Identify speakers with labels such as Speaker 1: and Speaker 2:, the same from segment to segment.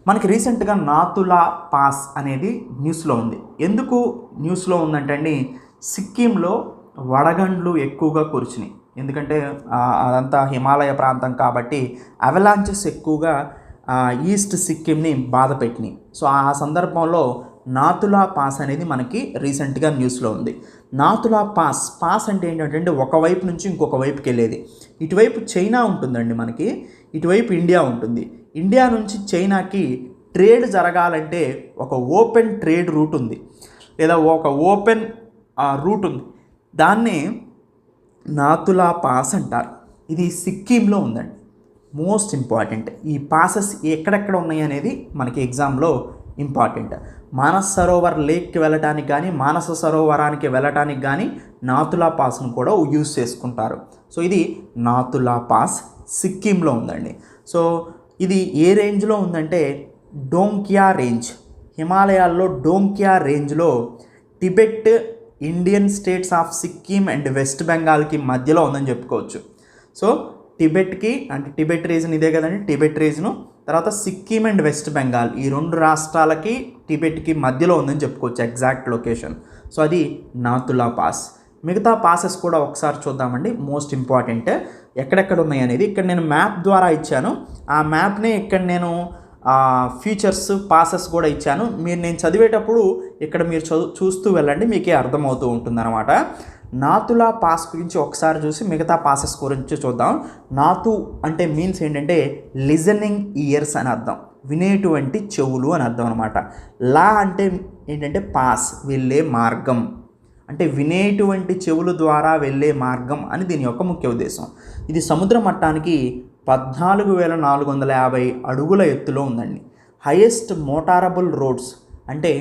Speaker 1: మనకి రీసెంట్గా నాతులా పాస్ అనేది న్యూస్లో ఉంది. ఎందుకు న్యూస్లో ఉందంటే అండి, సిక్కింలో వడగండ్లు ఎక్కువగా కురిచినాయి. ఎందుకంటే అదంతా హిమాలయ ప్రాంతం కాబట్టి అవలాంచెస్ ఎక్కువగా ఈస్ట్ సిక్కింని బాధ పెట్టినాయి. సో ఆ సందర్భంలో నాతులా పాస్ అనేది మనకి రీసెంట్గా న్యూస్లో ఉంది. నాతులా పాస్ అంటే ఏంటంటే ఒకవైపు నుంచి ఇంకొక వైపుకి వెళ్ళేది. ఇటువైపు చైనా ఉంటుందండి, మనకి ఇటువైపు ఇండియా ఉంటుంది. ఇండియా నుంచి చైనాకి ట్రేడ్ జరగాలంటే ఒక ఓపెన్ ట్రేడ్ రూట్ ఉంది, లేదా ఒక ఓపెన్ రూట్ ఉంది. దాన్నే నాతులా పాస్ అంటారు. ఇది సిక్కింలో ఉందండి. Most important. ఈ పాసెస్ ఎక్కడెక్కడ ఉన్నాయి అనేది మనకి ఎగ్జామ్లో ఇంపార్టెంట్. మానస్ సరోవర్ లేక్కి వెళ్ళటానికి కానీ, మానస సరోవరానికి వెళ్ళటానికి కానీ నాతులా పాస్ను కూడా యూజ్ చేసుకుంటారు. సో ఇది నాతులా పాస్ సిక్కింలో ఉందండి. సో ఇది ఏ రేంజ్లో ఉందంటే డోంగ్కియా రేంజ్, హిమాలయాల్లో డోంగ్కియా రేంజ్లో Tibet, Indian states of Sikkim and west బెంగాల్కి మధ్యలో ఉందని చెప్పుకోవచ్చు. సో టిబెట్కి అంటే టిబెట్ రీజన్ ఇదే కదండి, టిబెట్ రీజను, తర్వాత సిక్కిం అండ్ వెస్ట్ బెంగాల్ ఈ రెండు రాష్ట్రాలకి టిబెట్కి మధ్యలో ఉందని చెప్పుకోవచ్చు ఎగ్జాక్ట్ లొకేషన్. సో అది నాతులా పాస్. మిగతా పాసెస్ కూడా ఒకసారి చూద్దామండి. మోస్ట్ ఇంపార్టెంట్ ఎక్కడెక్కడ ఉన్నాయి అనేది ఇక్కడ నేను మ్యాప్ ద్వారా ఇచ్చాను. ఆ మ్యాప్నే ఇక్కడ నేను ఫీచర్స్ పాసెస్ కూడా ఇచ్చాను. నేను చదివేటప్పుడు ఇక్కడ మీరు చూస్తూ వెళ్ళండి, మీకే అర్థమవుతూ ఉంటుందన్నమాట. నాతులా పాస్ గురించి ఒకసారి చూసి మిగతా పాసెస్ గురించి చూద్దాం. నాతు అంటే మీన్స్ ఏంటంటే లిజనింగ్ ఇయర్స్ అని అర్థం, వినేటువంటి చెవులు అని అర్థం అనమాట. లా అంటే ఏంటంటే పాస్, వెళ్ళే మార్గం, అంటే వినేటువంటి చెవుల ద్వారా వెళ్ళే మార్గం అని దీని యొక్క ముఖ్య ఉద్దేశం. ఇది సముద్ర మట్టానికి 14,450 అడుగుల ఎత్తులో ఉందండి. హైయెస్ట్ మోటారబుల్ రోడ్స్ అంటే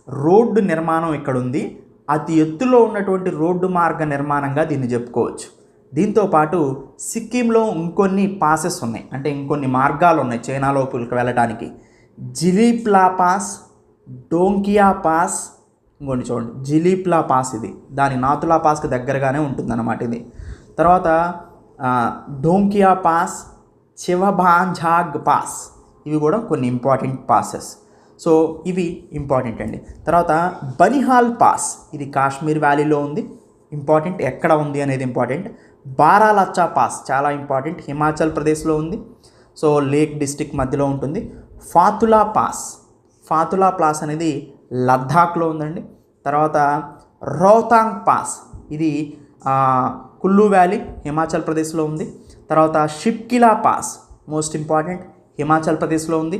Speaker 1: రోడ్డు నిర్మాణం ఇక్కడ ఉంది. అతి ఎత్తులో ఉన్నటువంటి రోడ్డు మార్గ నిర్మాణంగా దీన్ని చెప్పుకోవచ్చు. దీంతోపాటు సిక్కింలో ఇంకొన్ని పాసెస్ ఉన్నాయి, అంటే ఇంకొన్ని మార్గాలు ఉన్నాయి చైనా లోపలికి వెళ్ళడానికి. జిలీప్లా పాస్, డోంగ్కియా పాస్, ఇంకోటి చూడండి జిలీప్లా పాస్, ఇది దాని నాతులా పాస్కి దగ్గరగానే ఉంటుందన్నమాట ఇది. తర్వాత డోంగ్కియా పాస్, చివబాంఝాగ్ పాస్, ఇవి కూడా కొన్ని ఇంపార్టెంట్ పాసెస్. సో ఇవి ఇంపార్టెంట్ అండి. తర్వాత బనిహాల్ పాస్, ఇది కాశ్మీర్ వ్యాలీలో ఉంది, ఇంపార్టెంట్. ఎక్కడ ఉంది అనేది ఇంపార్టెంట్. బారాలచ్చా పాస్ చాలా ఇంపార్టెంట్, హిమాచల్ ప్రదేశ్లో ఉంది. సో లేక్ డిస్ట్రిక్ట్ మధ్యలో ఉంటుంది. ఫాతులా పాస్ అనేది లద్దాఖ్లో ఉందండి. తర్వాత రోహతాంగ్ పాస్, ఇది కుల్లు వ్యాలీ హిమాచల్ ప్రదేశ్లో ఉంది. తర్వాత Shipki La pass most important, Himachal ప్రదేశ్లో ఉంది.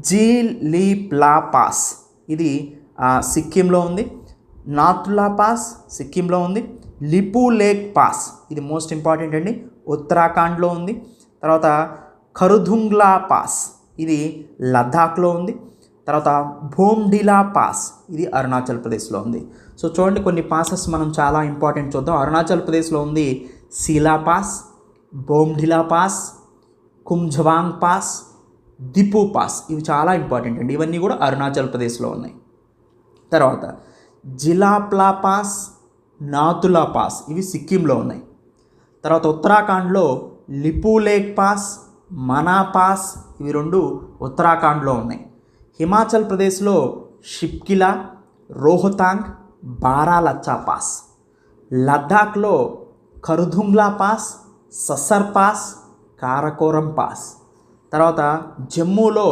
Speaker 1: జిలీప్లా పాస్, ఇది సిక్కింలో ఉంది. నాతులా పాస్ సిక్కింలో ఉంది. లిపు లేక్ పాస్, ఇది మోస్ట్ ఇంపార్టెంట్ అండి, ఉత్తరాఖండ్లో ఉంది. తర్వాత ఖరుదుంగ్లా పాస్, ఇది లద్దాఖ్లో ఉంది. తర్వాత బోమ్డిలా పాస్, ఇది అరుణాచల్ ప్రదేశ్లో ఉంది. సో చూడండి కొన్ని పాసెస్ మనం చాలా ఇంపార్టెంట్ చూద్దాం. అరుణాచల్ ప్రదేశ్లో ఉంది సీలా పాస్, బోమ్డిలా పాస్, కుంజవాంగ్ పాస్, దిపు పాస్, ఇవి చాలా ఇంపార్టెంట్ అండి. ఇవన్నీ కూడా అరుణాచల్ ప్రదేశ్లో ఉన్నాయి. తర్వాత జిలాప్లా పాస్, నాతులా పాస్, ఇవి సిక్కింలో ఉన్నాయి. తర్వాత ఉత్తరాఖండ్లో Lipulekh pass, Mana pass, ఇవి రెండు ఉత్తరాఖండ్లో ఉన్నాయి. హిమాచల్ ప్రదేశ్లో షిప్కిలా, రోహతాంగ్, బారాలచ్చా పాస్. లద్దాఖ్లో Khardungla pass, Sasser pass, Karakoram pass. తర్వాత జమ్మూలో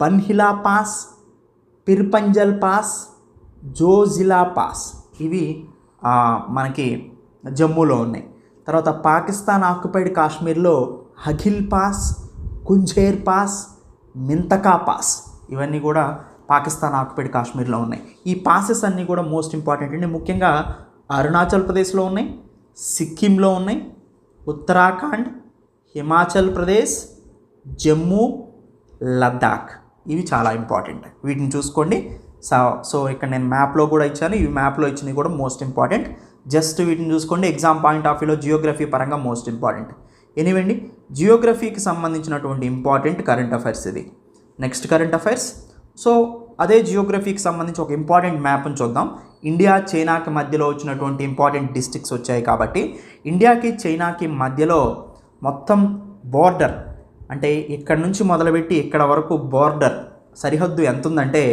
Speaker 1: Banihala pass, Pirpanjal pass, Zojila pass, ఇవి మనకి జమ్మూలో ఉన్నాయి. తర్వాత పాకిస్తాన్ ఆక్యుపైడ్ కాశ్మీర్లో Aghil pass, Khunjerab pass, Mintaka pass, ఇవన్నీ కూడా పాకిస్తాన్ ఆక్యుపైడ్ కాశ్మీర్లో ఉన్నాయి. ఈ పాసెస్ అన్నీ కూడా మోస్ట్ ఇంపార్టెంట్ అండి. ముఖ్యంగా అరుణాచల్ ప్రదేశ్లో ఉన్నాయి, సిక్కింలో ఉన్నాయి, ఉత్తరాఖండ్, హిమాచల్ ప్రదేశ్, జమ్మూ, లద్దాఖ్, ఇవి చాలా ఇంపార్టెంట్. వీటిని చూసుకోండి. సో ఇక్కడ నేను మ్యాప్లో కూడా ఇచ్చాను, ఇవి మ్యాప్లో ఇచ్చినవి కూడా మోస్ట్ ఇంపార్టెంట్. జస్ట్ వీటిని చూసుకోండి. ఎగ్జామ్ పాయింట్ ఆఫ్ వ్యూలో జియోగ్రఫీ పరంగా మోస్ట్ ఇంపార్టెంట్. ఎనీవే అండి, జియోగ్రఫీకి సంబంధించినటువంటి ఇంపార్టెంట్ కరెంట్ అఫైర్స్ ఇది. Next current affairs. సో అదే జియోగ్రఫీకి సంబంధించి ఒక ఇంపార్టెంట్ మ్యాప్ని చూద్దాం. ఇండియా చైనాకి మధ్యలో వచ్చినటువంటి ఇంపార్టెంట్ డిస్ట్రిక్ట్స్ వచ్చాయి కాబట్టి ఇండియాకి చైనాకి మధ్యలో మొత్తం బోర్డర్ అంటే ఇక్కడ నుంచి మొదలుపెట్టి ఇక్కడ వరకు బోర్డర్ సరిహద్దు ఎంత ఉందంటే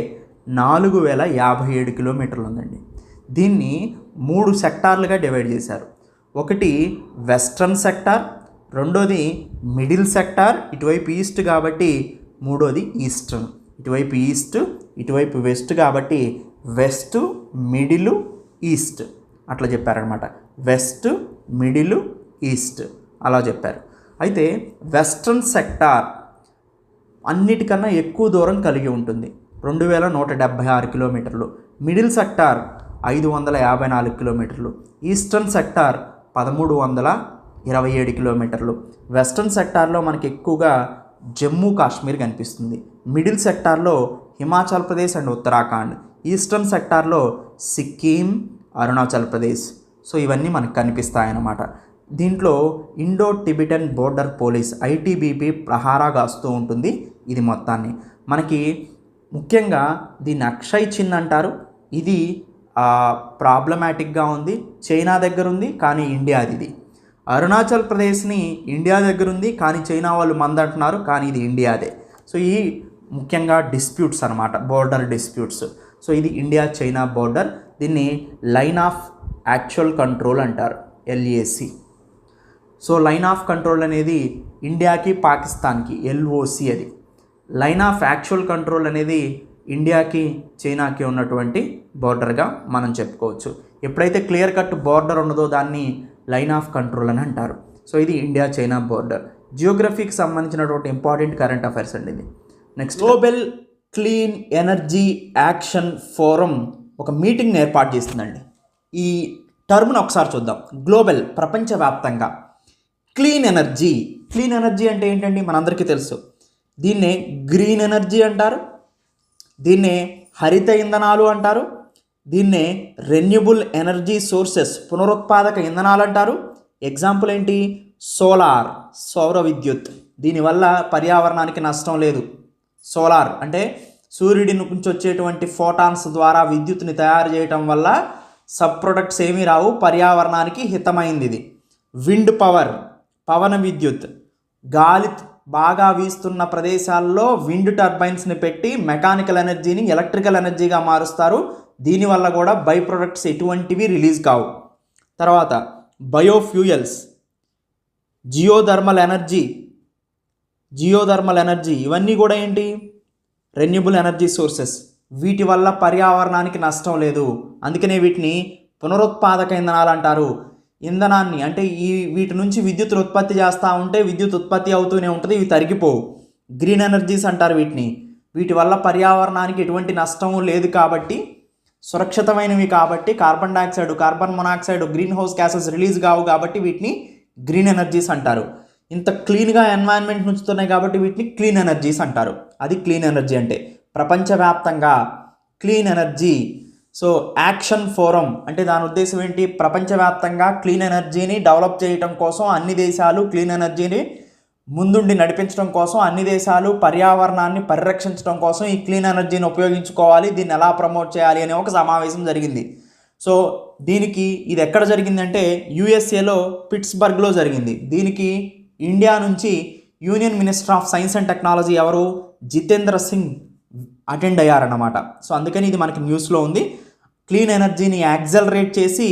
Speaker 1: 4057 కిలోమీటర్లు ఉందండి. దీన్ని 3 సెక్టార్లుగా డివైడ్ చేశారు. ఒకటి వెస్ట్రన్ సెక్టార్, రెండోది మిడిల్ సెక్టార్, ఇటువైపు ఈస్ట్ కాబట్టి మూడోది ఈస్టర్న్, ఇటువైపు ఈస్ట్ ఇటువైపు వెస్ట్ కాబట్టి వెస్ట్, మిడిల్, ఈస్ట్ అట్లా చెప్పారనమాట. వెస్ట్, మిడిల్, ఈస్ట్ అలా చెప్పారు. అయితే వెస్ట్రన్ సెక్టార్ అన్నిటికన్నా ఎక్కువ దూరం కలిగి ఉంటుంది, 2176 కిలోమీటర్లు. మిడిల్ సెక్టార్ 554 కిలోమీటర్లు. ఈస్టర్న్ సెక్టార్ 1327 కిలోమీటర్లు. వెస్ట్రన్ సెక్టార్లో మనకి ఎక్కువగా జమ్మూ కాశ్మీర్ కనిపిస్తుంది. మిడిల్ సెక్టార్లో హిమాచల్ ప్రదేశ్ అండ్ ఉత్తరాఖండ్. ఈస్టర్న్ సెక్టార్లో సిక్కిం, అరుణాచల్ ప్రదేశ్. సో ఇవన్నీ మనకు కనిపిస్తాయన్నమాట. దీంట్లో Indo Tibetan border police ITBP ప్రహారా కాస్తూ ఉంటుంది ఇది మొత్తాన్ని. మనకి ముఖ్యంగా దీన్ని అక్షయ్ చిన్ అంటారు. ఇది ప్రాబ్లమాటిక్గా ఉంది, చైనా దగ్గర ఉంది కానీ ఇండియాది ఇది. అరుణాచల్ ప్రదేశ్ని ఇండియా దగ్గర ఉంది కానీ చైనా వాళ్ళు మందంటున్నారు కానీ ఇది ఇండియాదే. సో ఈ ముఖ్యంగా డిస్ప్యూట్స్ అనమాట, బోర్డర్ డిస్ప్యూట్స్. సో ఇది ఇండియా చైనా బోర్డర్. దీన్ని లైన్ ఆఫ్ యాక్చువల్ కంట్రోల్ అంటారు, LAC. So line of control అనేది ఇండియాకి పాకిస్తాన్కి LOC అది. లైన్ ఆఫ్ యాక్చువల్ కంట్రోల్ అనేది ఇండియాకి చైనాకి ఉన్నటువంటి బోర్డర్గా మనం చెప్పుకోవచ్చు. ఎప్పుడైతే క్లియర్ కట్ బోర్డర్ ఉన్నదో దాన్ని లైన్ ఆఫ్ కంట్రోల్ అని అంటారు. సో ఇది ఇండియా చైనా బోర్డర్. జియోగ్రఫీకి సంబంధించినటువంటి ఇంపార్టెంట్ కరెంట్ అఫైర్స్ అండి ఇది. Next, global clean energy action forum ఒక మీటింగ్ని ఏర్పాటు చేస్తుందండి. ఈ టర్మ్ను ఒకసారి చూద్దాం. గ్లోబల్ ప్రపంచవ్యాప్తంగా క్లీన్ ఎనర్జీ. క్లీన్ ఎనర్జీ అంటే ఏంటండి మనందరికీ తెలుసు. దీన్నే గ్రీన్ ఎనర్జీ అంటారు, దీన్నే హరిత ఇంధనాలు అంటారు, దీన్నే రెన్యూబుల్ ఎనర్జీ సోర్సెస్ పునరుత్పాదక ఇంధనాలు అంటారు. ఎగ్జాంపుల్ ఏంటి? సోలార్, సౌర విద్యుత్. దీనివల్ల పర్యావరణానికి నష్టం లేదు. సోలార్ అంటే సూర్యుడి నుంచి వచ్చేటువంటి ఫోటాన్స్ ద్వారా విద్యుత్తుని తయారు చేయటం వల్ల సబ్ ప్రొడక్ట్స్ ఏమీ రావు, పర్యావరణానికి హితమైంది ఇది. విండ్ పవర్, పవన విద్యుత్. గాలి బాగా వీస్తున్న ప్రదేశాల్లో విండ్ టర్బైన్స్ని పెట్టి మెకానికల్ ఎనర్జీని ఎలక్ట్రికల్ ఎనర్జీగా మారుస్తారు. దీనివల్ల కూడా బై ప్రొడక్ట్స్ ఎటువంటివి రిలీజ్ కావు. తర్వాత బయోఫ్యూయల్స్, జియోథర్మల్ ఎనర్జీ ఇవన్నీ కూడా ఏంటి? Renewable energy sources. వీటి వల్ల పర్యావరణానికి నష్టం లేదు, అందుకనే వీటిని పునరుత్పాదక ఇంధనాలు అంటారు. ఇంధనాన్ని అంటే వీటి నుంచి విద్యుత్ ఉత్పత్తి చేస్తూ ఉంటే విద్యుత్ ఉత్పత్తి అవుతూనే ఉంటుంది, ఇవి తరిగిపోవు. గ్రీన్ ఎనర్జీస్ అంటారు వీటిని. వీటి వల్ల పర్యావరణానికి ఎటువంటి నష్టము లేదు కాబట్టి, సురక్షితమైనవి కాబట్టి, carbon dioxide, carbon monoxide, green house gases release కావు కాబట్టి వీటిని గ్రీన్ ఎనర్జీస్ అంటారు. ఇంత క్లీన్గా ఎన్వైరన్మెంట్ ఉంచుతున్నాయి కాబట్టి వీటిని క్లీన్ ఎనర్జీస్ అంటారు. అది క్లీన్ ఎనర్జీ అంటే ప్రపంచవ్యాప్తంగా clean energy. So action forum అంటే దాని ఉద్దేశం ఏంటి? ప్రపంచవ్యాప్తంగా క్లీన్ ఎనర్జీని డెవలప్ చేయడం కోసం అన్ని దేశాలు క్లీన్ ఎనర్జీని ముందుండి నడిపించడం కోసం, అన్ని దేశాలు పర్యావరణాన్ని పరిరక్షించడం కోసం ఈ క్లీన్ ఎనర్జీని ఉపయోగించుకోవాలి, దీన్ని ఎలా ప్రమోట్ చేయాలి అనే ఒక సమావేశం జరిగింది. సో దీనికి ఇది ఎక్కడ జరిగిందంటే యూఎస్ఏలో పిట్స్బర్గ్లో జరిగింది. దీనికి ఇండియా నుంచి union minister of science and technology ఎవరు? జితేంద్ర సింగ్ అటెండ్ అయ్యారన్నమాట. సో అందుకని ఇది మనకి న్యూస్లో ఉంది. క్లీన్ ఎనర్జీని యాక్సలరేట్ చేసి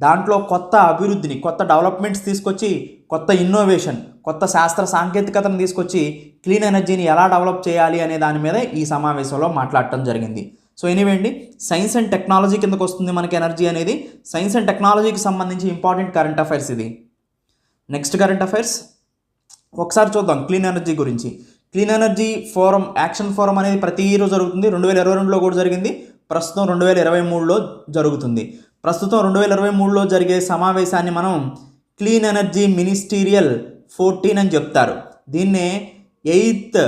Speaker 1: దాంట్లో కొత్త అభివృద్ధిని, కొత్త డెవలప్మెంట్స్ తీసుకొచ్చి, కొత్త ఇన్నోవేషన్, కొత్త శాస్త్ర సాంకేతికతను తీసుకొచ్చి క్లీన్ ఎనర్జీని ఎలా డెవలప్ చేయాలి అనే దాని మీద ఈ సమావేశంలో మాట్లాడటం జరిగింది. సో ఎనీవే అండి, సైన్స్ అండ్ టెక్నాలజీ కిందకు వస్తుంది మనకి ఎనర్జీ అనేది. సైన్స్ అండ్ టెక్నాలజీకి సంబంధించి ఇంపార్టెంట్ కరెంట్ అఫైర్స్ ఇది. నెక్స్ట్ కరెంట్ అఫైర్స్ ఒకసారి చూద్దాం క్లీన్ ఎనర్జీ గురించి. Clean energy forum, action forum అనేది ప్రతి రోజు జరుగుతుంది. 2022లో కూడా జరిగింది, ప్రస్తుతం 2023లో జరుగుతుంది. ప్రస్తుతం 2023లో జరిగే సమావేశాన్ని మనం క్లీన్ ఎనర్జీ మినిస్టీరియల్ 14 అని చెప్తారు. దీన్నే 8th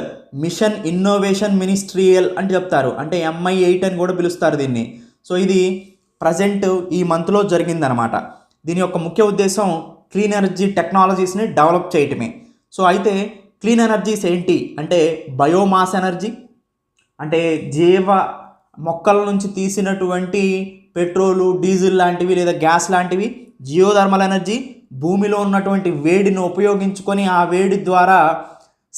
Speaker 1: మిషన్ ఇన్నోవేషన్ మినిస్ట్రియల్ అని చెప్తారు, అంటే MI8 అని కూడా పిలుస్తారు దీన్ని. సో ఇది ప్రజెంట్ ఈ మంత్లో జరిగిందనమాట. దీని యొక్క ముఖ్య ఉద్దేశం క్లీన్ ఎనర్జీ టెక్నాలజీస్ని డెవలప్ చేయటమే. సో అయితే క్లీన్ ఎనర్జీస్ ఏంటి అంటే బయోమాస్ ఎనర్జీ, అంటే జీవ మొక్కల నుంచి తీసినటువంటి పెట్రోలు, డీజిల్ లాంటివి లేదా గ్యాస్ లాంటివి. జియోథర్మల్ ఎనర్జీ, భూమిలో ఉన్నటువంటి వేడిని ఉపయోగించుకొని ఆ వేడి ద్వారా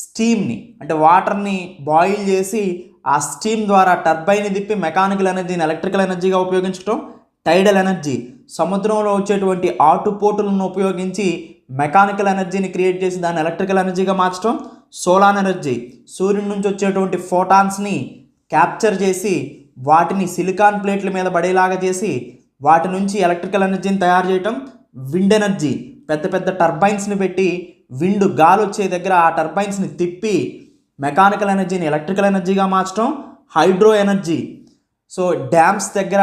Speaker 1: స్టీమ్ని అంటే వాటర్ని బాయిల్ చేసి ఆ స్టీమ్ ద్వారా టర్బైన్ని తిప్పి మెకానికల్ ఎనర్జీని ఎలక్ట్రికల్ ఎనర్జీగా ఉపయోగించడం టైడల్ ఎనర్జీ. సముద్రంలో వచ్చేటువంటి ఆటుపోటులను ఉపయోగించి మెకానికల్ ఎనర్జీని క్రియేట్ చేసి దాన్ని ఎలక్ట్రికల్ ఎనర్జీగా మార్చడం సోలార్ ఎనర్జీ. సూర్యుడి నుంచి వచ్చేటువంటి ఫోటాన్స్ని క్యాప్చర్ చేసి వాటిని సిలికాన్ ప్లేట్ల మీద పడేలాగా చేసి వాటి నుంచి ఎలక్ట్రికల్ ఎనర్జీని తయారు చేయటం విండ్ ఎనర్జీ. పెద్ద పెద్ద టర్బైన్స్ని పెట్టి విండ్ గాలి వచ్చే దగ్గర ఆ టర్బైన్స్ని తిప్పి మెకానికల్ ఎనర్జీని ఎలక్ట్రికల్ ఎనర్జీగా మార్చడం హైడ్రో ఎనర్జీ. సో డ్యామ్స్ దగ్గర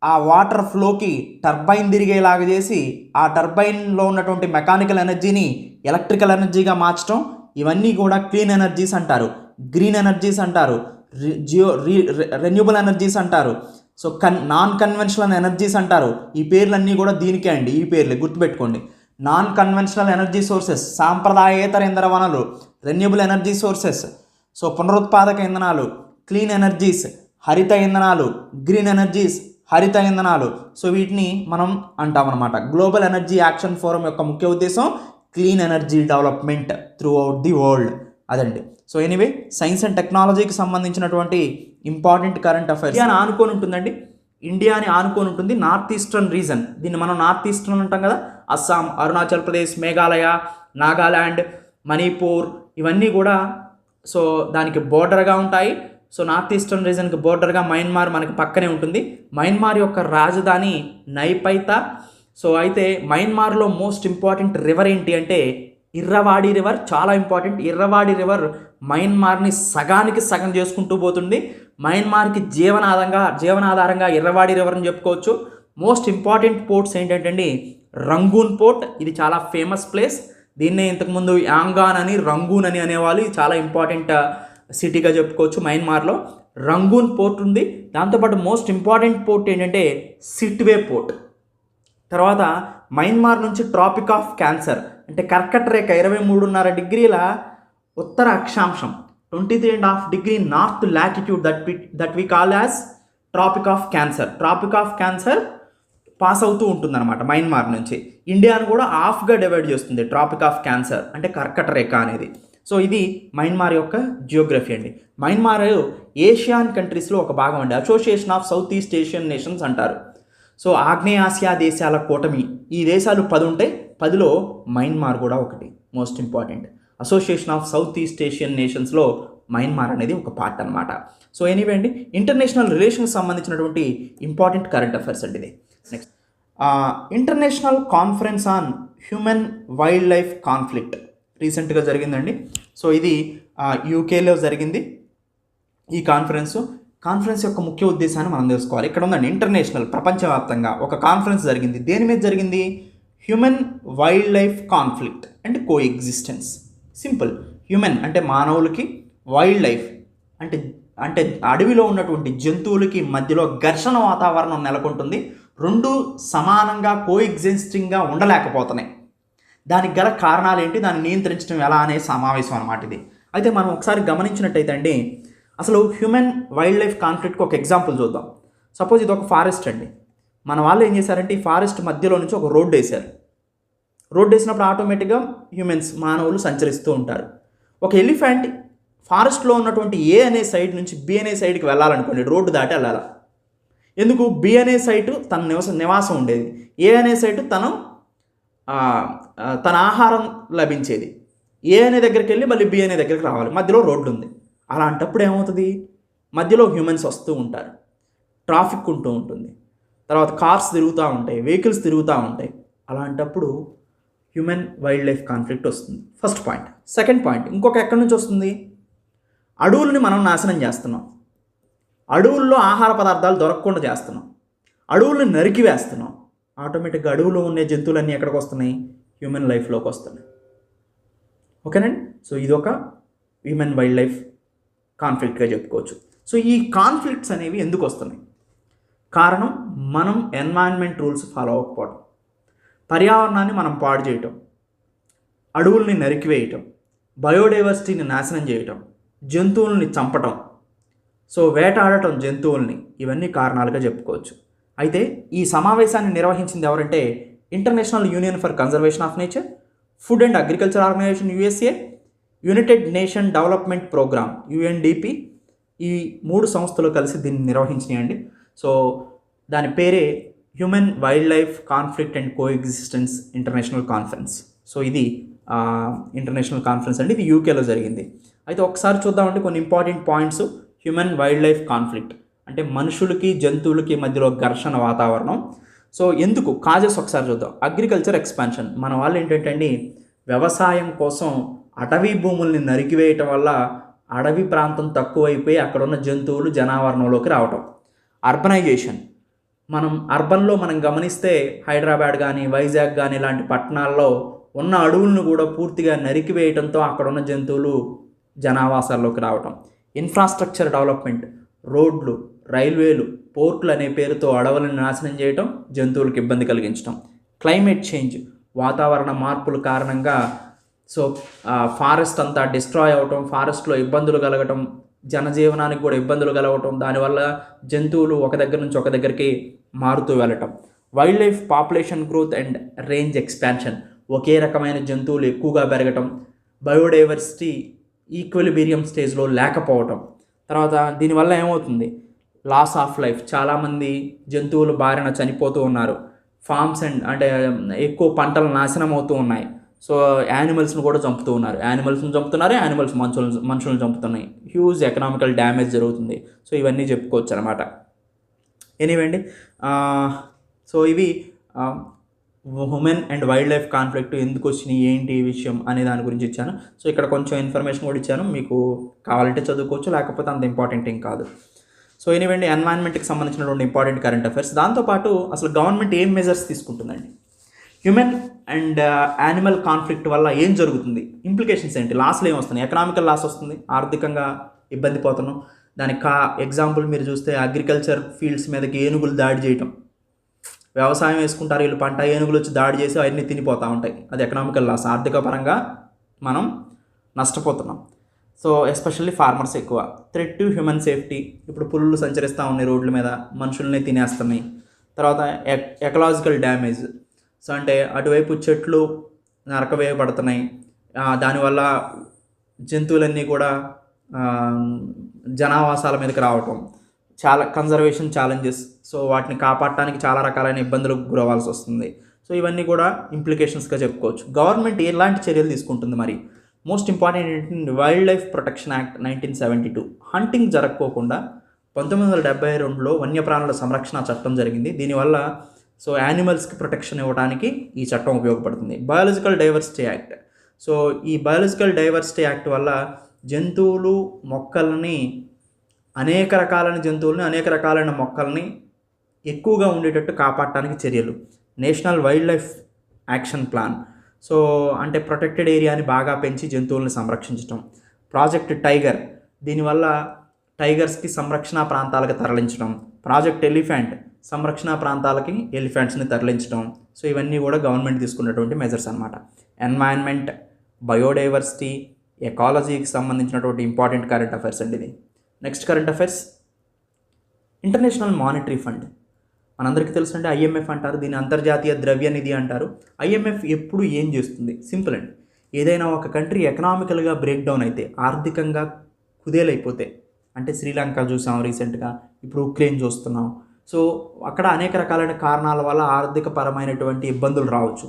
Speaker 1: ఆ వాటర్ ఫ్లోకి టర్బైన్ తిరిగేలాగా చేసి ఆ టర్బైన్లో ఉన్నటువంటి మెకానికల్ ఎనర్జీని ఎలక్ట్రికల్ ఎనర్జీగా మార్చడం ఇవన్నీ కూడా క్లీన్ ఎనర్జీస్ అంటారు, గ్రీన్ ఎనర్జీస్ అంటారు, రెన్యూబుల్ ఎనర్జీస్ అంటారు. సో నాన్ కన్వెన్షనల్ ఎనర్జీస్ అంటారు. ఈ పేర్లన్నీ కూడా దీనికే అండి, ఈ పేర్లే గుర్తుపెట్టుకోండి. నాన్ కన్వెన్షనల్ ఎనర్జీ సోర్సెస్ సాంప్రదాయేతర ఇంధన వనరులు, రెన్యూబుల్ ఎనర్జీ సోర్సెస్. సో పునరుత్పాదక ఇంధనాలు క్లీన్ ఎనర్జీస్, హరిత ఇంధనాలు గ్రీన్ ఎనర్జీస్, హరిత ఇంధనాలు. సో వీటిని మనం అంటామన్నమాట. గ్లోబల్ ఎనర్జీ యాక్షన్ ఫోరం యొక్క ముఖ్య ఉద్దేశం clean energy development through out the world. అదండి. సో ఎనీవే సైన్స్ అండ్ టెక్నాలజీకి సంబంధించినటువంటి ఇంపార్టెంట్ కరెంట్ అఫైర్స్. ఇండియాని ఆనుకొని ఉంటుందండి, ఇండియాని ఆనుకొని ఉంటుంది నార్త్ ఈస్టర్న్ రీజన్. దీన్ని మనం నార్త్ ఈస్టర్న్ అంటాం కదా. అస్సాం, అరుణాచల్ ప్రదేశ్, మేఘాలయ, నాగాల్యాండ్, మణిపూర్ ఇవన్నీ కూడా సో దానికి బోర్డర్గా ఉంటాయి. సో నార్త్ ఈస్టర్న్ రీజన్కి బోర్డర్గా మయన్మార్ మనకి పక్కనే ఉంటుంది. మయన్మార్ యొక్క రాజధాని నైపైతా. సో అయితే మయన్మార్లో మోస్ట్ ఇంపార్టెంట్ రివర్ ఏంటి అంటే ఇర్రవాడి రివర్. చాలా ఇంపార్టెంట్. ఇర్రవాడి రివర్ మయన్మార్ని సగానికి సగం చేసుకుంటూ పోతుంది. మయన్మార్కి జీవనాధారంగా ఇర్రవాడి రివర్ అని చెప్పుకోవచ్చు. మోస్ట్ ఇంపార్టెంట్ పోర్ట్స్ ఏంటంటే రంగూన్ పోర్ట్. ఇది చాలా ఫేమస్ ప్లేస్. దీన్నే ఇంతకుముందు యాంగాన్ అని రంగూన్ అని అనేవాళ్ళు. ఇది చాలా ఇంపార్టెంట్ సిటీగా చెప్పుకోవచ్చు. మయన్మార్లో రంగూన్ పోర్ట్ ఉంది. దాంతోపాటు మోస్ట్ ఇంపార్టెంట్ పోర్ట్ ఏంటంటే సిట్వే పోర్ట్. తర్వాత మయన్మార్ నుంచి ట్రాపిక్ ఆఫ్ క్యాన్సర్ అంటే కర్కట రేఖ 23.5 డిగ్రీల ఉత్తర అక్షాంశం 23.5 degree north latitude that we call as tropic of cancer. Tropic of cancer pass అవుతూ ఉంటుందన్నమాట మయన్మార్ నుంచి. ఇండియాను కూడా హాఫ్గా డివైడ్ చేస్తుంది ట్రాపిక్ ఆఫ్ క్యాన్సర్ అంటే కర్కట రేఖ అనేది. సో ఇది మయన్మార్ యొక్క జియోగ్రఫీ అండి. మయన్మార్ ఏషియాన్ కంట్రీస్లో ఒక భాగం అండి. Association of south east Asian nations అంటారు. సో ఆగ్నేయాసియా దేశాల కూటమి. ఈ దేశాలు 10 ఉంటాయి. 10లో మయన్మార్ కూడా ఒకటి. Most important association of south east Asian నేషన్స్లో మయన్మార్ అనేది ఒక పార్ట్ అనమాట. సో ఎనీవే అండి, ఇంటర్నేషనల్ రిలేషన్కి సంబంధించినటువంటి ఇంపార్టెంట్ కరెంట్ అఫైర్స్ అండి ఇది. Next international conference on human wildlife conflict రీసెంట్గా జరిగిందండి. సో ఇది యూకేలో జరిగింది ఈ కాన్ఫరెన్స్ యొక్క ముఖ్య ఉద్దేశాన్ని మనం తెలుసుకోవాలి. ఇక్కడ ఉందండి ఇంటర్నేషనల్, ప్రపంచవ్యాప్తంగా ఒక కాన్ఫరెన్స్ జరిగింది. దేని మీద జరిగింది? Human wildlife conflict and co existence. Simple. Human అంటే మానవులకి, వైల్డ్ లైఫ్ అంటే అడవిలో ఉన్నటువంటి జంతువులకి మధ్యలో ఘర్షణ వాతావరణం నెలకొంటుంది. రెండు సమానంగా కో ఎగ్జిస్టింగ్గా ఉండలేకపోతున్నాయి. దానికి గల కారణాలు ఏంటి, దాన్ని నియంత్రించడం ఎలా అనే సమావేశం అన్నమాట ఇది. అయితే మనం ఒకసారి గమనించినట్టయితే అండి, అసలు హ్యూమన్ వైల్డ్ లైఫ్ కాన్ఫ్లిక్ట్కి ఒక ఎగ్జాంపుల్ చూద్దాం. సపోజ్ ఇది ఒక ఫారెస్ట్ అండి. మన వాళ్ళు ఏం చేశారంటే ఈ ఫారెస్ట్ మధ్యలో నుంచి ఒక రోడ్డు వేశారు. రోడ్డు వేసినప్పుడు ఆటోమేటిక్గా మానవులు సంచరిస్తూ ఉంటారు. ఒక ఎలిఫెంట్ ఫారెస్ట్లో ఉన్నటువంటి ఏ అనే సైడ్ నుంచి బి అనే సైడ్కి వెళ్ళాలనుకోండి, రోడ్డు దాటి వెళ్ళాలి. ఎందుకు? బి అనే సైటు తన నివాసం ఉండేది, ఏ అనే సైటు తన ఆహారం లభించేది. ఏ అనే దగ్గరికి వెళ్ళి మళ్ళీ బి అనే దగ్గరికి రావాలి. మధ్యలో రోడ్డు ఉంది. అలాంటప్పుడు ఏమవుతుంది? మధ్యలో హ్యూమన్స్ వస్తూ ఉంటారు, ట్రాఫిక్ ఉంటూ ఉంటుంది, తర్వాత కార్స్ తిరుగుతూ ఉంటాయి, వెహికల్స్ తిరుగుతూ ఉంటాయి. అలాంటప్పుడు హ్యూమన్ వైల్డ్ లైఫ్ కాన్ఫ్లిక్ట్ వస్తుంది. First point. సెకండ్ పాయింట్ ఇంకొక ఎక్కడి నుంచి వస్తుంది? అడవుల్ని మనం నాశనం చేస్తున్నాం, అడవుల్లో ఆహార పదార్థాలు దొరకకుండా చేస్తున్నాం, అడవుల్ని నరికి వేస్తున్నాం. ఆటోమేటిక్గా అడవులో ఉండే జంతువులన్నీ ఎక్కడికి వస్తున్నాయి? హ్యూమన్ లైఫ్లోకి వస్తున్నాయి. ఓకేనండి. సో ఇదొక హ్యూమన్ వైల్డ్ లైఫ్ కాన్ఫ్లిక్ట్గా చెప్పుకోవచ్చు. సో ఈ కాన్ఫ్లిక్ట్స్ అనేవి ఎందుకు వస్తున్నాయి? కారణం మనం ఎన్వైరన్మెంట్ రూల్స్ ఫాలో అవ్వకపోవడం, పర్యావరణాన్ని మనం పాడు చేయటం, అడవుల్ని నరికివేయటం, బయోడైవర్సిటీని నాశనం చేయటం, జంతువుల్ని చంపటం, సో వేటాడటం జంతువుల్ని, ఇవన్నీ కారణాలుగా చెప్పుకోవచ్చు. అయితే ఈ సమావేశాన్ని నిర్వహించింది ఎవరంటే international union for conservation of nature, food and agriculture organisation USA, united nation development programme UNDP ఈ 3 సంస్థలు కలిసి దీన్ని నిర్వహించినాయండి. సో దాని పేరే human wildlife conflict and coexistence international conference. So ఇది ఇంటర్నేషనల్ కాన్ఫరెన్స్ అండి. ఇది యూకేలో జరిగింది. అయితే ఒకసారి చూద్దామంటే కొన్ని important points. Human wildlife conflict అంటే మనుషులకి జంతువులకి మధ్యలో ఘర్షణ వాతావరణం. సో ఎందుకు కాజెస్ ఒకసారి చూద్దాం. Agriculture expansion. మన వాళ్ళు ఏంటంటే అండి వ్యవసాయం కోసం అటవీ భూముల్ని నరికివేయటం వల్ల అడవి ప్రాంతం తక్కువైపోయి అక్కడ ఉన్న జంతువులు జనావరణంలోకి రావటం. అర్బనైజేషన్. అర్బన్లో మనం గమనిస్తే హైదరాబాద్ కానీ వైజాగ్ కానీ ఇలాంటి పట్టణాల్లో ఉన్న అడవులను కూడా పూర్తిగా నరికివేయటంతో అక్కడ ఉన్న జంతువులు జనావాసాల్లోకి రావటం. Infrastructure development. రోడ్లు, రైల్వేలు, పోర్టులు అనే పేరుతో అడవులను నాశనం చేయటం, జంతువులకు ఇబ్బంది కలిగించడం. Climate change. వాతావరణ మార్పుల కారణంగా ఫారెస్ట్ అంతా డిస్ట్రాయ్ అవ్వటం, ఫారెస్ట్లో ఇబ్బందులు కలగటం, జనజీవనానికి కూడా ఇబ్బందులు కలగటం, దానివల్ల జంతువులు ఒక దగ్గర నుంచి ఒక దగ్గరికి మారుతూ వెళ్ళటం. Wildlife population growth and range expansion. ఒకే రకమైన జంతువులు ఎక్కువగా పెరగటం, బయోడైవర్సిటీ ఈక్విలిబిరియం స్టేజ్లో లేకపోవటం. తర్వాత దీనివల్ల ఏమవుతుంది? Loss of life. చాలామంది జంతువులు బారిన చనిపోతూ ఉన్నారు. ఫార్మ్స్ అంటే ఎక్కువ పంటలు నాశనం అవుతూ ఉన్నాయి. సో యానిమల్స్ని కూడా చంపుతూ ఉన్నారు. యానిమల్స్ని చంపుతున్నారు, యానిమల్స్ మనుషులను చంపుతున్నాయి. హ్యూజ్ ఎకనామికల్ డ్యామేజ్ జరుగుతుంది. సో ఇవన్నీ చెప్పుకోవచ్చు అనమాట. ఎనీవే అండి, సో ఇవి human and wild life conflict ఎందుకు వచ్చినాయి, ఏంటి ఈ విషయం అనే దాని గురించి ఇచ్చాను. సో ఇక్కడ కొంచెం ఇన్ఫర్మేషన్ కూడా ఇచ్చాను. మీకు కావాలంటే చదువుకోవచ్చు, లేకపోతే అంత ఇంపార్టెంట్ ఏం కాదు. సో ఎనీవే అండి, ఎన్వైరన్మెంట్కి సంబంధించినటువంటి ఇంపార్టెంట్ కరెంట్ అఫైర్స్. దాంతోపాటు అసలు గవర్నమెంట్ ఏం మెజర్స్ తీసుకుంటుందండి, హ్యూమన్ అండ్ యానిమల్ కాన్ఫ్లిక్ట్ వల్ల ఏం జరుగుతుంది, ఇంప్లికేషన్స్ ఏంటి, లాస్లు ఏం వస్తున్నాయి, ఎకనామికల్ లాస్ వస్తుంది, ఆర్థికంగా ఇబ్బంది పోతున్నాం. దానికి ఎగ్జాంపుల్ మీరు చూస్తే అగ్రికల్చర్ ఫీల్డ్స్ మీదకి ఏనుగులు దాడి చేయటం. వ్యవసాయం వేసుకుంటారు వీళ్ళు, పంట, ఏనుగులు వచ్చి దాడి చేసి అవన్నీ తినిపోతూ ఉంటాయి. అది ఎకనామికల్ లాస్. ఆర్థిక పరంగా మనం నష్టపోతున్నాం. సో ఎస్పెషల్లీ ఫార్మర్స్ ఎక్కువ. Threat to human safety. ఇప్పుడు పులులు సంచరిస్తూ ఉన్నాయి రోడ్ల మీద, మనుషుల్ని తినేస్తున్నాయి. తర్వాత ఎకలాజికల్ డ్యామేజ్. సో అంటే అటువైపు చెట్లు నరకవేయబడుతున్నాయి. దానివల్ల జంతువులన్నీ కూడా జనావాసాల మీదకి రావటం. చాలా కన్జర్వేషన్ ఛాలెంజెస్. సో వాటిని కాపాడటానికి చాలా రకాలైన ఇబ్బందులకు గురవ్వాల్సి వస్తుంది. సో ఇవన్నీ కూడా ఇంప్లికేషన్స్గా చెప్పుకోవచ్చు. గవర్నమెంట్ ఎలాంటి చర్యలు తీసుకుంటుంది మరి? మోస్ట్ ఇంపార్టెంట్ ఏంటంటే wildlife protection act 1972. Hunting జరగకోకుండా 1972లో వన్యప్రాణుల సంరక్షణ చట్టం జరిగింది. దీనివల్ల సో యానిమల్స్కి ప్రొటెక్షన్ ఇవ్వడానికి ఈ చట్టం ఉపయోగపడుతుంది. Biological diversity act. సో ఈ బయాలజికల్ డైవర్సిటీ యాక్ట్ వల్ల జంతువులు, మొక్కల్ని, అనేక రకాలైన జంతువులని, అనేక రకాలైన మొక్కల్ని ఎక్కువగా ఉండేటట్టు కాపాడటానికి చర్యలు. National wild life action plan. So అంటే ప్రొటెక్టెడ్ ఏరియాని బాగా పెంచి జంతువుల్ని సంరక్షించడం. Project tiger. దీనివల్ల టైగర్స్కి సంరక్షణ ప్రాంతాలకు తరలించడం. Project elephant. సంరక్షణ ప్రాంతాలకి ఎలిఫెంట్స్ని తరలించడం. సో ఇవన్నీ కూడా గవర్నమెంట్ తీసుకున్నటువంటి మెజర్స్ అనమాట. ఎన్వైరన్మెంట్, బయోడైవర్సిటీ, ఎకాలజీకి సంబంధించినటువంటి ఇంపార్టెంట్ కరెంట్ అఫైర్స్ అండి ఇది. Next current affairs, international monetary fund. మనందరికీ తెలుసు అంటే ఐఎంఎఫ్ అంటారు, దీన్ని అంతర్జాతీయ ద్రవ్య నిధి అంటారు. ఐఎంఎఫ్ ఎప్పుడు ఏం చేస్తుంది? సింపుల్ అండి. ఏదైనా ఒక కంట్రీ ఎకనామికల్గా బ్రేక్ డౌన్ అయితే, ఆర్థికంగా కుదేలైపోతే, అంటే శ్రీలంక చూసాం రీసెంట్గా, ఇప్పుడు ఉక్రెయిన్ చూస్తున్నాం. సో అక్కడ అనేక రకాలైన కారణాల వల్ల ఆర్థిక పరమైనటువంటి ఇబ్బందులు రావచ్చు.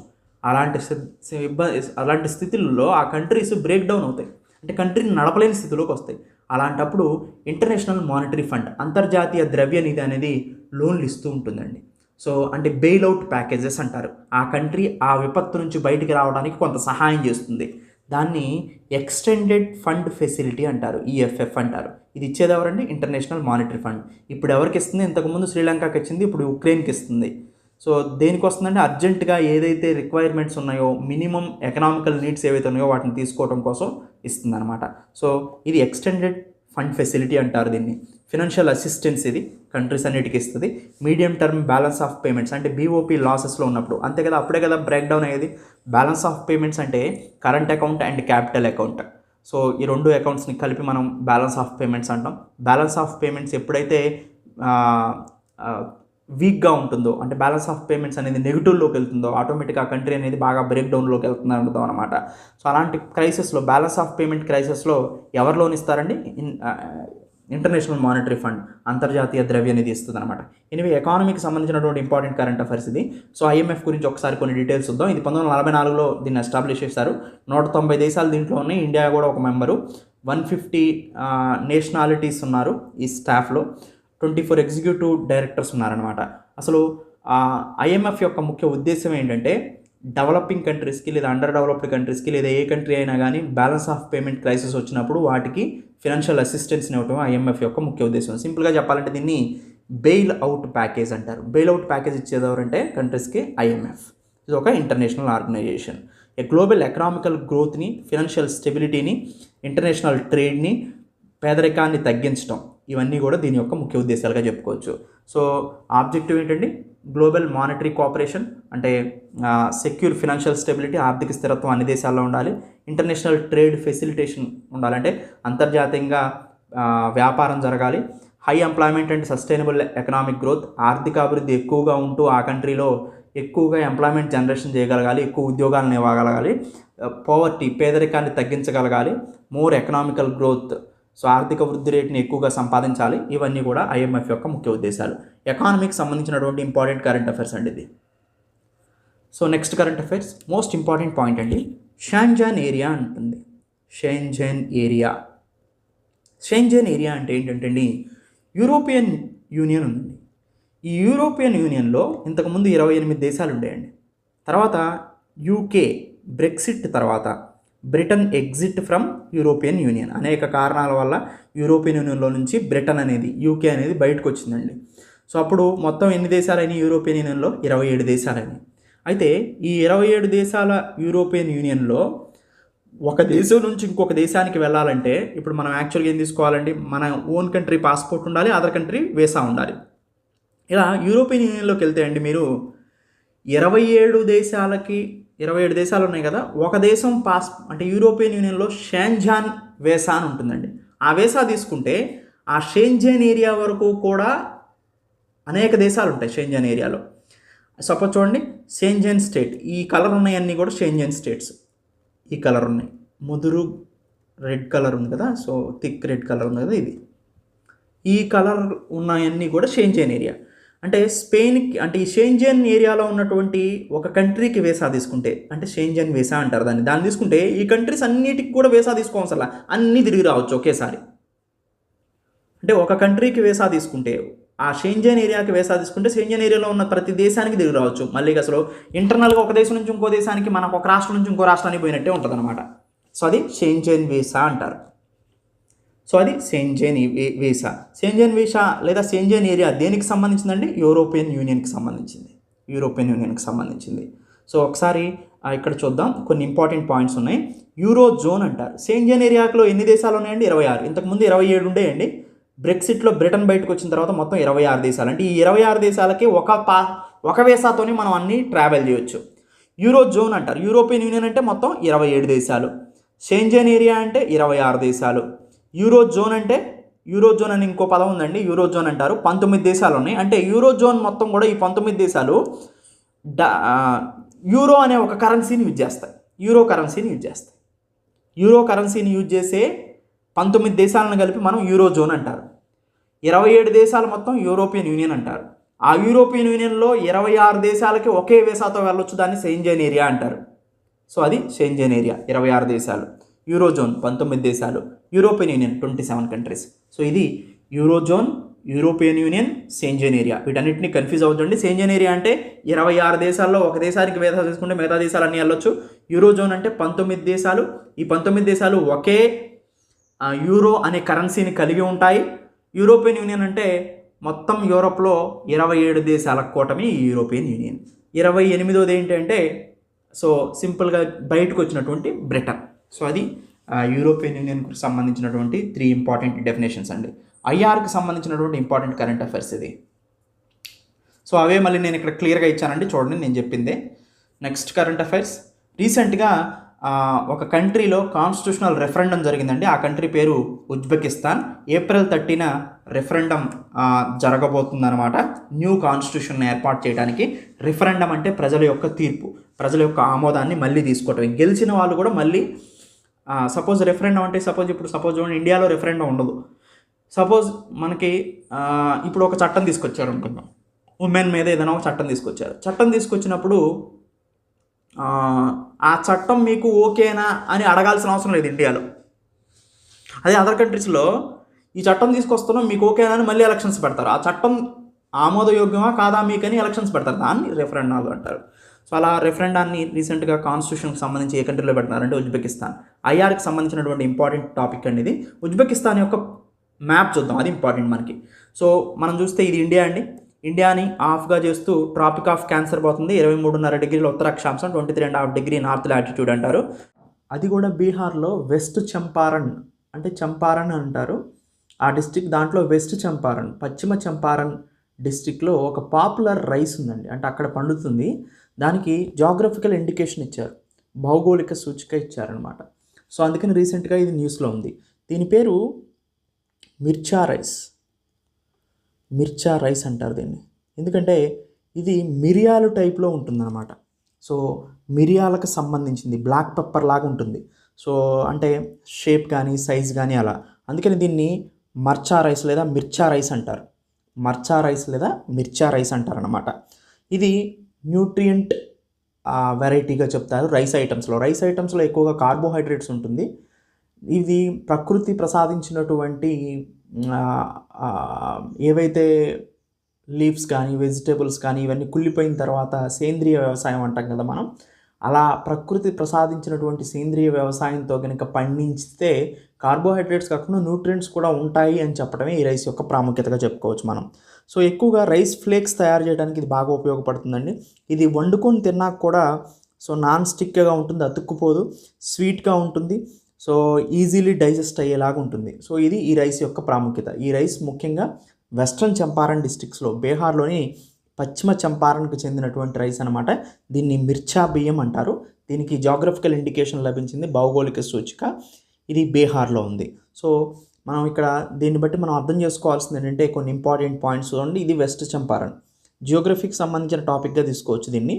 Speaker 1: అలాంటి స్థితుల్లో ఆ కంట్రీస్ బ్రేక్ డౌన్ అవుతాయి, అంటే కంట్రీని నడపలేని స్థితిలోకి వస్తాయి. అలాంటప్పుడు ఇంటర్నేషనల్ మానిటరీ ఫండ్, అంతర్జాతీయ ద్రవ్య నిధి అనేది లోన్లు ఇస్తూ ఉంటుందండి. సో అంటే బెయిల్అవుట్ ప్యాకేజెస్ అంటారు. ఆ కంట్రీ ఆ విపత్తు నుంచి బయటికి రావడానికి కొంత సహాయం చేస్తుంది. దాన్ని ఎక్స్టెండెడ్ ఫండ్ ఫెసిలిటీ అంటారు, ఈఎఫ్ఎఫ్ అంటారు. ఇది ఇచ్చేది ఎవరండి? International monetary fund. ఇప్పుడు ఎవరికి ఇస్తుంది? ఇంతకుముందు శ్రీలంకకి ఇచ్చింది, ఇప్పుడు ఉక్రెయిన్కి ఇస్తుంది. సో దేనికి వస్తుందంటే అర్జెంటుగా ఏదైతే రిక్వైర్మెంట్స్ ఉన్నాయో, మినిమం ఎకనామికల్ నీడ్స్ ఏవైతే ఉన్నాయో వాటిని తీసుకోవడం కోసం ఇస్తుంది అనమాట. సో ఇది ఎక్స్టెండెడ్ ఫండ్ ఫెసిలిటీ అంటారు దీన్ని. ఫినాన్షియల్ అసిస్టెన్స్ ఇది కంట్రీస్ అన్నిటికీ ఇస్తుంది. Medium term balance of payments అంటే బీఓపీ లాసెస్లో ఉన్నప్పుడు, అంతే కదా, అప్పుడే కదా బ్రేక్ డౌన్ అయ్యేది. బ్యాలెన్స్ ఆఫ్ పేమెంట్స్ అంటే current account and capital account. So ఈ రెండు అకౌంట్స్ని కలిపి మనం బ్యాలెన్స్ ఆఫ్ పేమెంట్స్ అంటాం. బ్యాలెన్స్ ఆఫ్ పేమెంట్స్ ఎప్పుడైతే వీక్గా ఉంటుందో, అంటే బ్యాలెన్స్ ఆఫ్ పేమెంట్స్ అనేది నెగిటివ్లోకి వెళ్తుందో, ఆటోమేటిక్గా ఆ కంట్రీ అనేది బాగా బ్రేక్ డౌన్లోకి వెళ్తుంది అర్థం అనమాట. సో అలాంటి క్రైసిస్లో, బ్యాలెన్స్ ఆఫ్ పేమెంట్ క్రైసిస్లో ఎవరు లోన్ ఇస్తారండి? ఇంటర్నేషనల్ మానిటరీ ఫండ్, అంతర్జాతీయ ద్రవ్య నిధి ఇస్తుంది అనమాట. ఎనివే ఎకానమీకి సంబంధించినటువంటి ఇంపార్టెంట్ కరెంట్ అఫైర్స్ ఇది. సో ఐఎంఎఫ్ గురించి ఒకసారి కొన్ని డీటెయిల్స్ చూద్దాం. ఇది 1944లో దీన్ని ఎస్టాబ్లిష్ చేశారు. 190 దేశాలు దీంట్లో ఉన్నాయి, ఇండియా కూడా ఒక మెంబరు. 150 నేషనాలిటీస్ ఉన్నారు ఈ స్టాఫ్లో. 24 ఎగ్జిక్యూటివ్ డైరెక్టర్స్ ఉన్నారనమాట. అసలు ఐఎంఎఫ్ యొక్క ముఖ్య ఉద్దేశం ఏంటంటే డెవలపింగ్ కంట్రీస్కి లేదా అండర్ డెవలప్డ్ కంట్రీస్కి లేదా ఏ కంట్రీ అయినా కానీ బ్యాలెన్స్ ఆఫ్ పేమెంట్ క్రైసిస్ వచ్చినప్పుడు వాటికి ఫినాన్షియల్ అసిస్టెన్స్ని ఇవ్వటం ఐఎంఎఫ్ యొక్క ముఖ్య ఉద్దేశం. సింపుల్గా చెప్పాలంటే దీన్ని బెయిల్ అవుట్ ప్యాకేజ్ అంటారు. బెయిల్ అవుట్ ప్యాకేజ్ ఇచ్చేది ఎవరంటే కంట్రీస్కి ఐఎంఎఫ్. ఇది ఒక international organization. A global economical గ్రోత్ని, ఫినాన్షియల్ స్టెబిలిటీని, ఇంటర్నేషనల్ ట్రేడ్ని, పేదరికాన్ని తగ్గించడం, ఇవన్నీ కూడా దీని యొక్క ముఖ్య ఉద్దేశాలుగా చెప్పుకోవచ్చు. సో ఆబ్జెక్టివ్ ఏంటండి? గ్లోబల్ మానిటరీ కోఆపరేషన్, అంటే సెక్యూర్ ఫినాన్షియల్ స్టెబిలిటీ, ఆర్థిక స్థిరత్వం అన్ని దేశాల్లో ఉండాలి. ఇంటర్నేషనల్ ట్రేడ్ ఫెసిలిటేషన్ ఉండాలంటే అంతర్జాతీయంగా వ్యాపారం జరగాలి. High employment and sustainable economic growth, ఆర్థిక అభివృద్ధి ఎక్కువగా ఉంటూ ఆ కంట్రీలో ఎక్కువగా ఎంప్లాయ్మెంట్ జనరేషన్ చేయగలగాలి, ఎక్కువ ఉద్యోగాలను ఇవ్వగలగాలి. పోవర్టీ, పేదరికాన్ని తగ్గించగలగాలి. మోర్ ఎకనామికల్ గ్రోత్, సో ఆర్థిక వృద్ధి రేటుని ఎక్కువగా సంపాదించాలి. ఇవన్నీ కూడా ఐఎంఎఫ్ యొక్క ముఖ్య ఉద్దేశాలు. ఎకానమీకి సంబంధించినటువంటి ఇంపార్టెంట్ కరెంట్ అఫైర్స్ అండి ఇది. So next current affairs, most important point అండి, షెంజన్ ఏరియా అంటుంది. Schengen area. షెంజన్ ఏరియా అంటే ఏంటంటే అండి, యూరోపియన్ యూనియన్ ఉందండి. ఈ యూరోపియన్ యూనియన్లో ఇంతకుముందు 28 దేశాలు ఉండేయండి. తర్వాత యూకే బ్రెక్సిట్ తర్వాత Britain exit from European union. అనేక కారణాల వల్ల యూరోపియన్ యూనియన్లో నుంచి బ్రిటన్ అనేది, యూకే అనేది బయటకు వచ్చిందండి. సో అప్పుడు మొత్తం ఎన్ని దేశాలైనాయి యూరోపియన్ యూనియన్లో? 27 దేశాలైనాయి. అయితే ఈ 27 దేశాల యూరోపియన్ యూనియన్లో ఒక దేశం నుంచి ఇంకొక దేశానికి వెళ్ళాలంటే ఇప్పుడు మనం యాక్చువల్గా ఏం తీసుకోవాలండి? మన ఓన్ కంట్రీ పాస్పోర్ట్ ఉండాలి, అదర్ కంట్రీ వీసా ఉండాలి. ఇలా యూరోపియన్ యూనియన్లోకి వెళ్తే అండి మీరు 27 దేశాలు ఉన్నాయి కదా, ఒక దేశం అంటే యూరోపియన్ యూనియన్లో షెంజన్ వీసా అని ఉంటుందండి. ఆ వీసా తీసుకుంటే ఆ షెంజన్ ఏరియా వరకు కూడా అనేక దేశాలు ఉంటాయి షెంజన్ ఏరియాలో. సపోజ్ చూడండి, షెంజన్ స్టేట్, ఈ కలర్ ఉన్నాయన్నీ కూడా షెంజన్ స్టేట్స్. ఈ కలర్ ఉన్నాయి, ముదురు రెడ్ కలర్ ఉంది కదా, సో థిక్ రెడ్ కలర్ ఉంది కదా, ఇది ఈ కలర్ ఉన్నాయన్నీ కూడా షెంజన్ ఏరియా. అంటే స్పెయిన్కి, అంటే ఈ షెంజన్ ఏరియాలో ఉన్నటువంటి ఒక కంట్రీకి వీసా తీసుకుంటే, అంటే షెంజన్ వీసా అంటారు దాన్ని తీసుకుంటే ఈ కంట్రీస్ అన్నిటికి కూడా వీసా తీసుకోవాల్సిన అన్నీ తిరిగి రావచ్చు ఒకేసారి. అంటే ఒక కంట్రీకి వీసా తీసుకుంటే, ఆ షెంజన్ ఏరియాకి వీసా తీసుకుంటే షెంజన్ ఏరియాలో ఉన్న ప్రతి దేశానికి తిరిగి రావచ్చు. మళ్ళీ అసలు ఇంటర్నల్గా ఒక దేశం నుంచి ఇంకో దేశానికి, మనకు ఒక రాష్ట్రం నుంచి ఇంకో రాష్ట్రానికి పోయినట్టే ఉంటుంది అనమాట. సో అది షెంజన్ వీసా అంటారు. సో అది షెంజన్ వీసా. షెంజన్ వీసా లేదా షెంజన్ ఏరియా దేనికి సంబంధించిందండి? యూరోపియన్ యూనియన్కి సంబంధించింది. సో ఒకసారి ఇక్కడ చూద్దాం, కొన్ని ఇంపార్టెంట్ పాయింట్స్ ఉన్నాయి. యూరో జోన్ అంటారు. షెంజన్ ఏరియాలో ఎన్ని దేశాలు ఉన్నాయండి? 26. ఇంతకుముందు 27 ఉండేయండి. బ్రెక్సిట్లో బ్రిటన్ బయటకు వచ్చిన తర్వాత మొత్తం 26 దేశాలు. అంటే ఈ 26 దేశాలకి ఒక వీసాతోనే మనం అన్నీ ట్రావెల్ చేయొచ్చు. యూరో జోన్ అంటారు. యూరోపియన్ యూనియన్ అంటే మొత్తం 27 దేశాలు. షెంజన్ ఏరియా అంటే 26 దేశాలు. యూరో జోన్ అని ఇంకో పదం ఉందండి, యూరో జోన్ అంటారు. 19 దేశాలు ఉన్నాయి. అంటే యూరో జోన్ మొత్తం కూడా ఈ 19 దేశాలు యూరో అనే ఒక కరెన్సీని యూజ్ చేస్తాయి. యూరో కరెన్సీని యూజ్ చేసే 19 దేశాలను కలిపి మనం యూరో జోన్ అంటారు. 27 దేశాలు మొత్తం యూరోపియన్ యూనియన్ అంటారు. ఆ యూరోపియన్ యూనియన్లో 26 దేశాలకి ఒకే వీసాతో వెళ్ళొచ్చు, దాన్ని షెంజన్ ఏరియా అంటారు. సో అది షెంజన్ ఏరియా, 26 దేశాలు. యూరోజోన్ 19 దేశాలు, యూరోపియన్ యూనియన్ 27 కంట్రీస్. సో ఇది eurozone, European union, Schengen area. వీటన్నిటిని కన్ఫ్యూజ్ అవుతుంది. షెంజన్ ఏరియా అంటే 26 దేశాల్లో ఒక దేశానికి వీసా తీసుకుంటే మిగతా దేశాలన్నీ వెళ్ళొచ్చు. యూరోజోన్ అంటే 19 దేశాలు. ఈ 19 దేశాలు ఒకే యూరో అనే కరెన్సీని కలిగి ఉంటాయి. యూరోపియన్ యూనియన్ అంటే మొత్తం యూరోప్లో 27 దేశాల కూటమి యూరోపియన్ యూనియన్. 28వది ఏంటంటే సో సింపుల్గా బయటకు వచ్చినటువంటి బ్రిటన్. సో అది యూరోపియన్ యూనియన్కి సంబంధించినటువంటి 3 ఇంపార్టెంట్ డెఫినేషన్స్ అండి. ఐఆర్కి సంబంధించినటువంటి ఇంపార్టెంట్ కరెంట్ అఫైర్స్ ఇది. సో అవే మళ్ళీ నేను ఇక్కడ క్లియర్గా ఇచ్చానండి, చూడండి నేను చెప్పిందే. నెక్స్ట్ కరెంట్ అఫైర్స్, రీసెంట్గా ఒక కంట్రీలో కాన్స్టిట్యూషనల్ రెఫరెండం జరిగిందండి. ఆ కంట్రీ పేరు ఉజ్బెకిస్తాన్. ఏప్రిల్ 30న రెఫరెండం జరగబోతుందన్నమాట. న్యూ కాన్స్టిట్యూషన్ ఏర్పాటు చేయడానికి. రెఫరెండం అంటే ప్రజల యొక్క తీర్పు, ప్రజల యొక్క ఆమోదాన్ని మళ్ళీ తీసుకోవటం. గెలిచిన వాళ్ళు కూడా మళ్ళీ సపోజ్ రెఫరెండం అంటే సపోజ్ చూడండి, ఇండియాలో రెఫరెండం ఉండదు. సపోజ్ మనకి ఇప్పుడు ఒక చట్టం తీసుకొచ్చారు అనుకుందాం, ఉమెన్ మీద ఏదైనా ఒక చట్టం తీసుకొచ్చారు. చట్టం తీసుకొచ్చినప్పుడు ఆ చట్టం మీకు ఓకేనా అని అడగాల్సిన అవసరం లేదు ఇండియాలో. అదే అదర్ కంట్రీస్లో ఈ చట్టం తీసుకొస్తున్నాం మీకు ఓకేనా అని మళ్ళీ ఎలక్షన్స్ పెడతారు. ఆ చట్టం ఆమోదయోగ్యమా కాదా మీకని ఎలక్షన్స్ పెడతారు, దాన్ని రెఫరెండాలు అంటారు. సో అలా రెఫరెండాన్ని రీసెంట్గా కాన్స్టిట్యూషన్కి సంబంధించి ఏ కంట్రీలో పెడుతున్నారంటే ఉజ్బెకిస్తాన్. ఐఆర్కి సంబంధించినటువంటి ఇంపార్టెంట్ టాపిక్ అండి ఇది. ఉజ్బెకిస్తాన్ యొక్క మ్యాప్ చూద్దాం, అది ఇంపార్టెంట్ మనకి. సో మనం చూస్తే ఇది ఇండియా అండి. ఇండియాని ఆఫ్గా చేస్తూ ట్రాపిక్ ఆఫ్ క్యాన్సర్ పోతుంది. 23.5 డిగ్రీల ఉత్తర అక్షాంశం, 23.5 డిగ్రీ నార్త్ లాటిట్యూడ్ అంటారు. అది కూడా బీహార్లో వెస్ట్ చంపారణ్ అంటే చంపారణ్ అంటారు ఆ డిస్టిక్. దాంట్లో వెస్ట్ చంపారణ్, పశ్చిమ చంపారణ్ డిస్టిక్లో ఒక పాపులర్ రైస్ ఉందండి, అంటే అక్కడ పండుతుంది. దానికి జాగ్రఫికల్ ఇండికేషన్ ఇచ్చారు, భౌగోళిక సూచిక ఇచ్చారనమాట. సో అందుకని రీసెంట్గా ఇది న్యూస్లో ఉంది. దీని పేరు మిర్చా రైస్. మిర్చా రైస్ అంటారు దీన్ని, ఎందుకంటే ఇది మిరియాలు టైప్లో ఉంటుందన్నమాట. సో మిరియాలకు సంబంధించింది, బ్లాక్ పెప్పర్ లాగా ఉంటుంది. సో అంటే షేప్ కానీ సైజ్ కానీ అలా, అందుకని దీన్ని మర్చా రైస్ లేదా మిర్చా రైస్ అంటారు. మర్చా రైస్ లేదా మిర్చా రైస్ అంటారు అన్నమాట. ఇది న్యూట్రియంట్ వెరైటీగా చెప్తారు రైస్ ఐటమ్స్లో ఎక్కువగా కార్బోహైడ్రేట్స్ ఉంటుంది. ఇది ప్రకృతి ప్రసాదించినటువంటి ఏవైతే లీవ్స్ కానీ వెజిటేబుల్స్ కానీ ఇవన్నీ కుళ్ళిపోయిన తర్వాత సేంద్రియ వ్యవసాయం అంటాం కదా మనం, అలా ప్రకృతి ప్రసాదించినటువంటి సేంద్రియ వ్యవసాయంతో కనుక పండించితే కార్బోహైడ్రేట్స్ కాకుండా న్యూట్రియంట్స్ కూడా ఉంటాయి అని చెప్పడమే ఈ రైస్ యొక్క ప్రాముఖ్యతగా చెప్పుకోవచ్చు మనం. సో ఎక్కువగా రైస్ ఫ్లేక్స్ తయారు చేయడానికి ఇది బాగా ఉపయోగపడుతుందండి. ఇది వండుకొని తిన్నాక కూడా సో నాన్ స్టిక్గా ఉంటుంది, అతుక్కుపోదు, స్వీట్గా ఉంటుంది, సో ఈజీలీ డైజెస్ట్ అయ్యేలాగా ఉంటుంది. సో ఇది ఈ రైస్ యొక్క ప్రాముఖ్యత. ఈ రైస్ ముఖ్యంగా వెస్ట్రన్ చంపారణ్ డిస్ట్రిక్ట్స్లో, బీహార్లోని పశ్చిమ చంపారణ్కు చెందినటువంటి రైస్ అనమాట. దీన్ని మిర్చా బియ్యం అంటారు. దీనికి జాగ్రఫికల్ ఇండికేషన్ లభించింది, భౌగోళిక సూచిక. ఇది బీహార్లో ఉంది. సో మనం ఇక్కడ దీన్ని బట్టి మనం అర్థం చేసుకోవాల్సింది ఏంటంటే కొన్ని ఇంపార్టెంట్ పాయింట్స్ చూడండి. ఇది వెస్ట్ చంపారణ్, జియోగ్రఫీకి సంబంధించిన టాపిక్గా తీసుకోవచ్చు దీన్ని.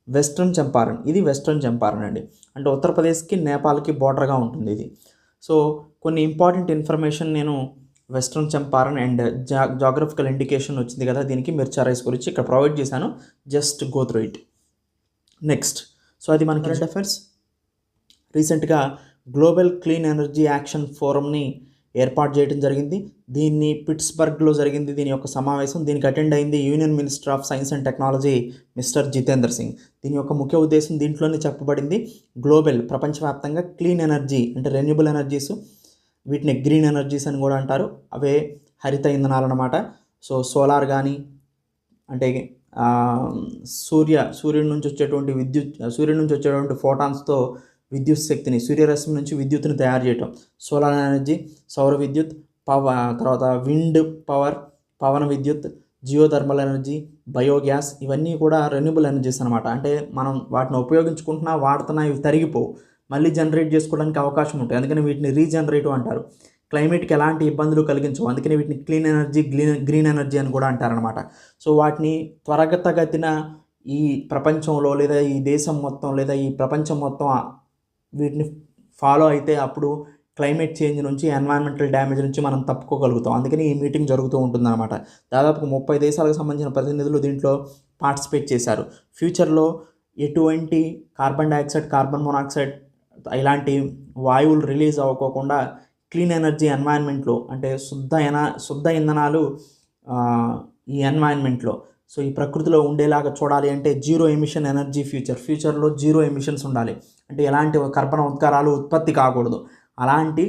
Speaker 1: వెస్ట్రన్ చంపారణ్, ఇది వెస్ట్రన్ చంపారణ్ అండి, అంటే ఉత్తరప్రదేశ్కి నేపాల్కి బార్డర్గా ఉంటుంది ఇది. సో కొన్ని ఇంపార్టెంట్ ఇన్ఫర్మేషన్ నేను western Champaran and geographical indication వచ్చింది కదా, దీనికి మిర్చా రైస్ గురించి ఇక్కడ ప్రొవైడ్ చేశాను, just go through it. Next, so అది మనకి కరెంట్ అఫైర్స్. రీసెంట్గా గ్లోబల్ క్లీన్ ఎనర్జీ యాక్షన్ ఫోరంని ఏర్పాటు చేయడం జరిగింది. దీన్ని పిట్స్బర్గ్లో జరిగింది దీని యొక్క సమావేశం. దీనికి అటెండ్ అయింది union minister of science and technology mister Jitendra Singh. దీని యొక్క ముఖ్య ఉద్దేశం దీంట్లోనే చెప్పబడింది, గ్లోబల్ ప్రపంచవ్యాప్తంగా క్లీన్ ఎనర్జీ అంటే రెన్యూబుల్ ఎనర్జీస్, వీటిని గ్రీన్ ఎనర్జీస్ అని కూడా అంటారు, అవే హరిత ఇంధనాలు అన్నమాట. సో సోలార్ కానీ అంటే సూర్యుడి నుంచి వచ్చేటువంటి ఫోటాన్స్తో విద్యుత్ శక్తిని, సూర్యరశ్మి నుంచి విద్యుత్తుని తయారు చేయటం, సోలార్ ఎనర్జీ, సౌర విద్యుత్, తర్వాత విండ్ పవర్, పవన విద్యుత్, జియోథర్మల్ ఎనర్జీ, బయోగ్యాస్, ఇవన్నీ కూడా రెన్యూబుల్ ఎనర్జీస్ అనమాట. అంటే మనం వాటిని ఉపయోగించుకుంటున్నా వాడుతున్నా ఇవి తరిగిపోవు, మళ్ళీ జనరేట్ చేసుకోవడానికి అవకాశం ఉంటుంది. అందుకని వీటిని రీజనరేటివ్ అంటారు. క్లైమేట్కి ఎలాంటి ఇబ్బందులు కలిగించవు, అందుకని వీటిని క్లీన్ ఎనర్జీ, గ్రీన్ ఎనర్జీ అని కూడా అంటారనమాట. సో వాటిని త్వరగతిన ఈ ప్రపంచంలో లేదా ఈ దేశం మొత్తం లేదా ఈ ప్రపంచం మొత్తం వీటిని ఫాలో అయితే అప్పుడు క్లైమేట్ చేంజ్ నుంచి, ఎన్వైరన్మెంటల్ డ్యామేజ్ నుంచి మనం తప్పుకోగలుగుతాం. అందుకని ఈ మీటింగ్ జరుగుతూ ఉంటుందన్నమాట. దాదాపు 30 దేశాలకు సంబంధించిన ప్రతినిధులు దీంట్లో పార్టిసిపేట్ చేశారు. ఫ్యూచర్లో ఎటువంటి కార్బన్ డైఆక్సైడ్, కార్బన్ మోనాక్సైడ్ ఇలాంటి వాయువులు రిలీజ్ అవ్వకోకుండా క్లీన్ ఎనర్జీ ఎన్వైరన్మెంట్లో అంటే శుద్ధ ఇంధనాలు ఈ ఎన్వైరన్మెంట్లో, సో ఈ ప్రకృతిలో ఉండేలాగా చూడాలి అంటే జీరో ఎమిషన్ ఎనర్జీ ఫ్యూచర్లో జీరో ఎమిషన్స్ ఉండాలి. అంటే ఎలాంటి కర్బన ఉద్గారాలు ఉత్పత్తి కాకూడదు, అలాంటి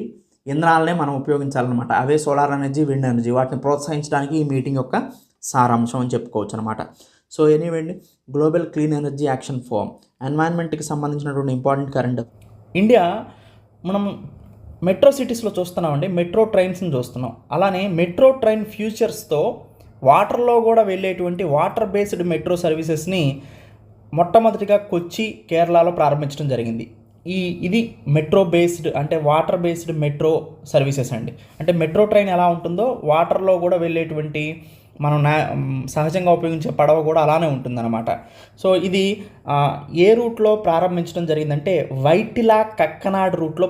Speaker 1: ఇంధనాలనే మనం ఉపయోగించాలన్నమాట. అవే సోలార్ ఎనర్జీ, విండ్ ఎనర్జీ. వాటిని ప్రోత్సహించడానికి ఈ మీటింగ్ యొక్క సారాంశం అని చెప్పుకోవచ్చు అనమాట. సో ఎనీవే అండి, global clean energy action forum, ఎన్వైరన్మెంట్కి సంబంధించినటువంటి ఇంపార్టెంట్ కరెంట్. ఇండియా మనం మెట్రో సిటీస్లో చూస్తున్నామండి, మెట్రో ట్రైన్స్ని చూస్తున్నాం. అలానే మెట్రో ట్రైన్ ఫ్యూచర్స్తో వాటర్లో కూడా వెళ్ళేటువంటి వాటర్ బేస్డ్ మెట్రో సర్వీసెస్ని మొట్టమొదటిగా కొచ్చి, కేరళలో ప్రారంభించడం జరిగింది. ఇది మెట్రో బేస్డ్ అంటే వాటర్ బేస్డ్ మెట్రో సర్వీసెస్ అండి. అంటే మెట్రో ట్రైన్ ఎలా ఉంటుందో వాటర్లో కూడా వెళ్ళేటువంటి మనం సహజంగా ఉపయోగించే పడవ కూడా అలానే ఉంటుందన్నమాట. సో ఇది ఏ రూట్లో ప్రారంభించడం జరిగిందంటే వైటిలా కక్కనాడ్ రూట్లో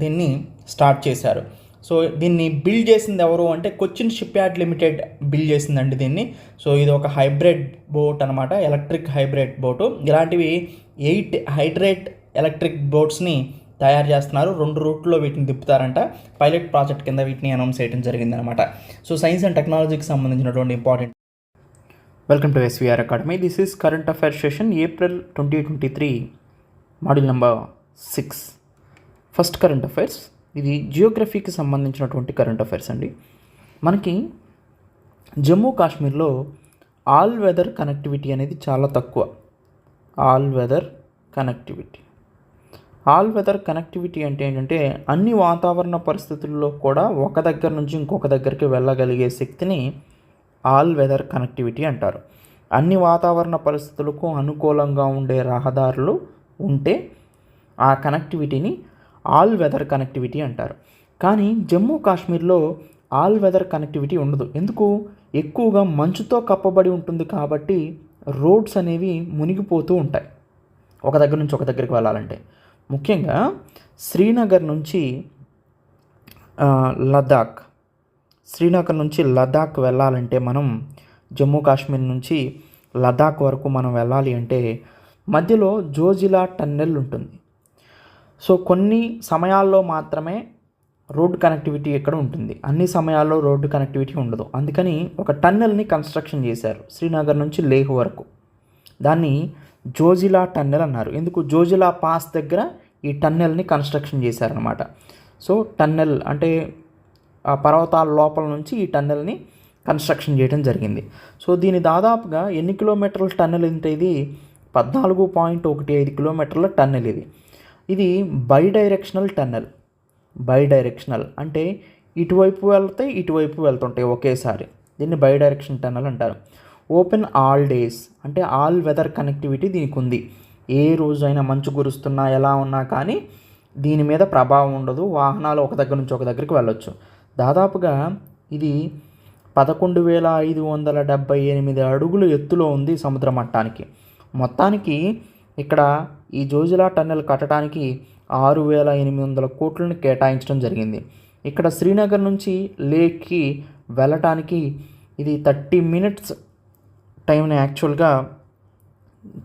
Speaker 1: దీన్ని స్టార్ట్ చేశారు. సో దీన్ని బిల్డ్ చేసింది ఎవరు అంటే Cochin ship yard limited build చేసిందండి దీన్ని. సో ఇది ఒక హైబ్రిడ్ బోట్ అనమాట, ఎలక్ట్రిక్ హైబ్రిడ్ బోటు. ఇలాంటివి 8 హైడ్రేట్ ఎలక్ట్రిక్ బోట్స్ని తయారు చేస్తున్నారు. 2 రూట్లో వీటిని తిప్పుతారంట. పైలట్ ప్రాజెక్ట్ కింద వీటిని అనౌన్స్ చేయడం జరిగిందనమాట. సో సైన్స్ అండ్ టెక్నాలజీకి సంబంధించినటువంటి important. Welcome to SVR academy. This is current affairs session April 2023 module number 6. First current affairs, ఇది జియోగ్రఫీకి సంబంధించినటువంటి కరెంట్ అఫైర్స్ అండి. మనకి జమ్మూ కాశ్మీర్లో ఆల్ వెదర్ కనెక్టివిటీ అనేది చాలా తక్కువ. ఆల్ వెదర్ కనెక్టివిటీ అంటే ఏంటంటే అన్ని వాతావరణ పరిస్థితుల్లో కూడా ఒక దగ్గర నుంచి ఇంకొక దగ్గరికి వెళ్ళగలిగే శక్తిని ఆల్ వెదర్ కనెక్టివిటీ అంటారు. అన్ని వాతావరణ పరిస్థితులకు అనుకూలంగా ఉండే రహదారులు ఉంటే ఆ కనెక్టివిటీని ఆల్ వెదర్ కనెక్టివిటీ అంటారు. కానీ జమ్మూ కాశ్మీర్లో ఆల్ వెదర్ కనెక్టివిటీ ఉండదు. ఎందుకు? ఎక్కువగా మంచుతో కప్పబడి ఉంటుంది కాబట్టి రోడ్స్ అనేవి మునిగిపోతూ ఉంటాయి ఒక దగ్గర నుంచి ఒక దగ్గరికి వెళ్ళాలంటే. ముఖ్యంగా శ్రీనగర్ నుంచి లదాఖ్ వెళ్ళాలంటే మనం జమ్మూ కాశ్మీర్ నుంచి లదాఖ్ వరకు మనం వెళ్ళాలి అంటే మధ్యలో జోజిలా టన్నెల్ ఉంటుంది. సో కొన్ని సమయాల్లో మాత్రమే రోడ్డు కనెక్టివిటీ ఇక్కడ ఉంటుంది, అన్ని సమయాల్లో రోడ్డు కనెక్టివిటీ ఉండదు. అందుకని ఒక టన్నెల్ని కన్స్ట్రక్షన్ చేశారు శ్రీనగర్ నుంచి లేహ్ వరకు. దాన్ని జోజిలా టన్నెల్ అన్నారు. ఎందుకు? జోజిలా పాస్ దగ్గర ఈ టన్నెల్ని కన్స్ట్రక్షన్ చేశారనమాట. సో టన్నెల్ అంటే ఆ పర్వతాల లోపల నుంచి ఈ టన్నెల్ని కన్స్ట్రక్షన్ చేయడం జరిగింది. సో దీని దాదాపుగా ఎన్ని కిలోమీటర్ల టన్నెల్ అంటే ఇది 14.15 కిలోమీటర్ల టన్నెల్ ఇది బైడైరెక్షనల్ టన్నెల్. బైడైరెక్షనల్ అంటే ఇటువైపు వెళ్తే ఇటువైపు వెళ్తుంటాయి ఒకేసారి. దీన్ని బైడైరెక్షన్ టన్నెల్ అంటారు. ఓపెన్ ఆల్ డేస్ అంటే ఆల్ వెదర్ కనెక్టివిటీ దీనికి ఉంది. ఏ రోజైనా మంచు కురుస్తున్నా ఎలా ఉన్నా కానీ దీని మీద ప్రభావం ఉండదు. వాహనాలు ఒక దగ్గర నుంచి ఒక దగ్గరికి వెళ్ళొచ్చు. దాదాపుగా ఇది 11,578 అడుగులు ఎత్తులో ఉంది సముద్ర మట్టానికి. మొత్తానికి ఇక్కడ ఈ జోజిలా టన్నెల్ కట్టడానికి 6,800 కోట్లను కేటాయించడం జరిగింది. ఇక్కడ శ్రీనగర్ నుంచి లేక్కి వెళ్ళటానికి ఇది 30 మినిట్స్ టైంని యాక్చువల్గా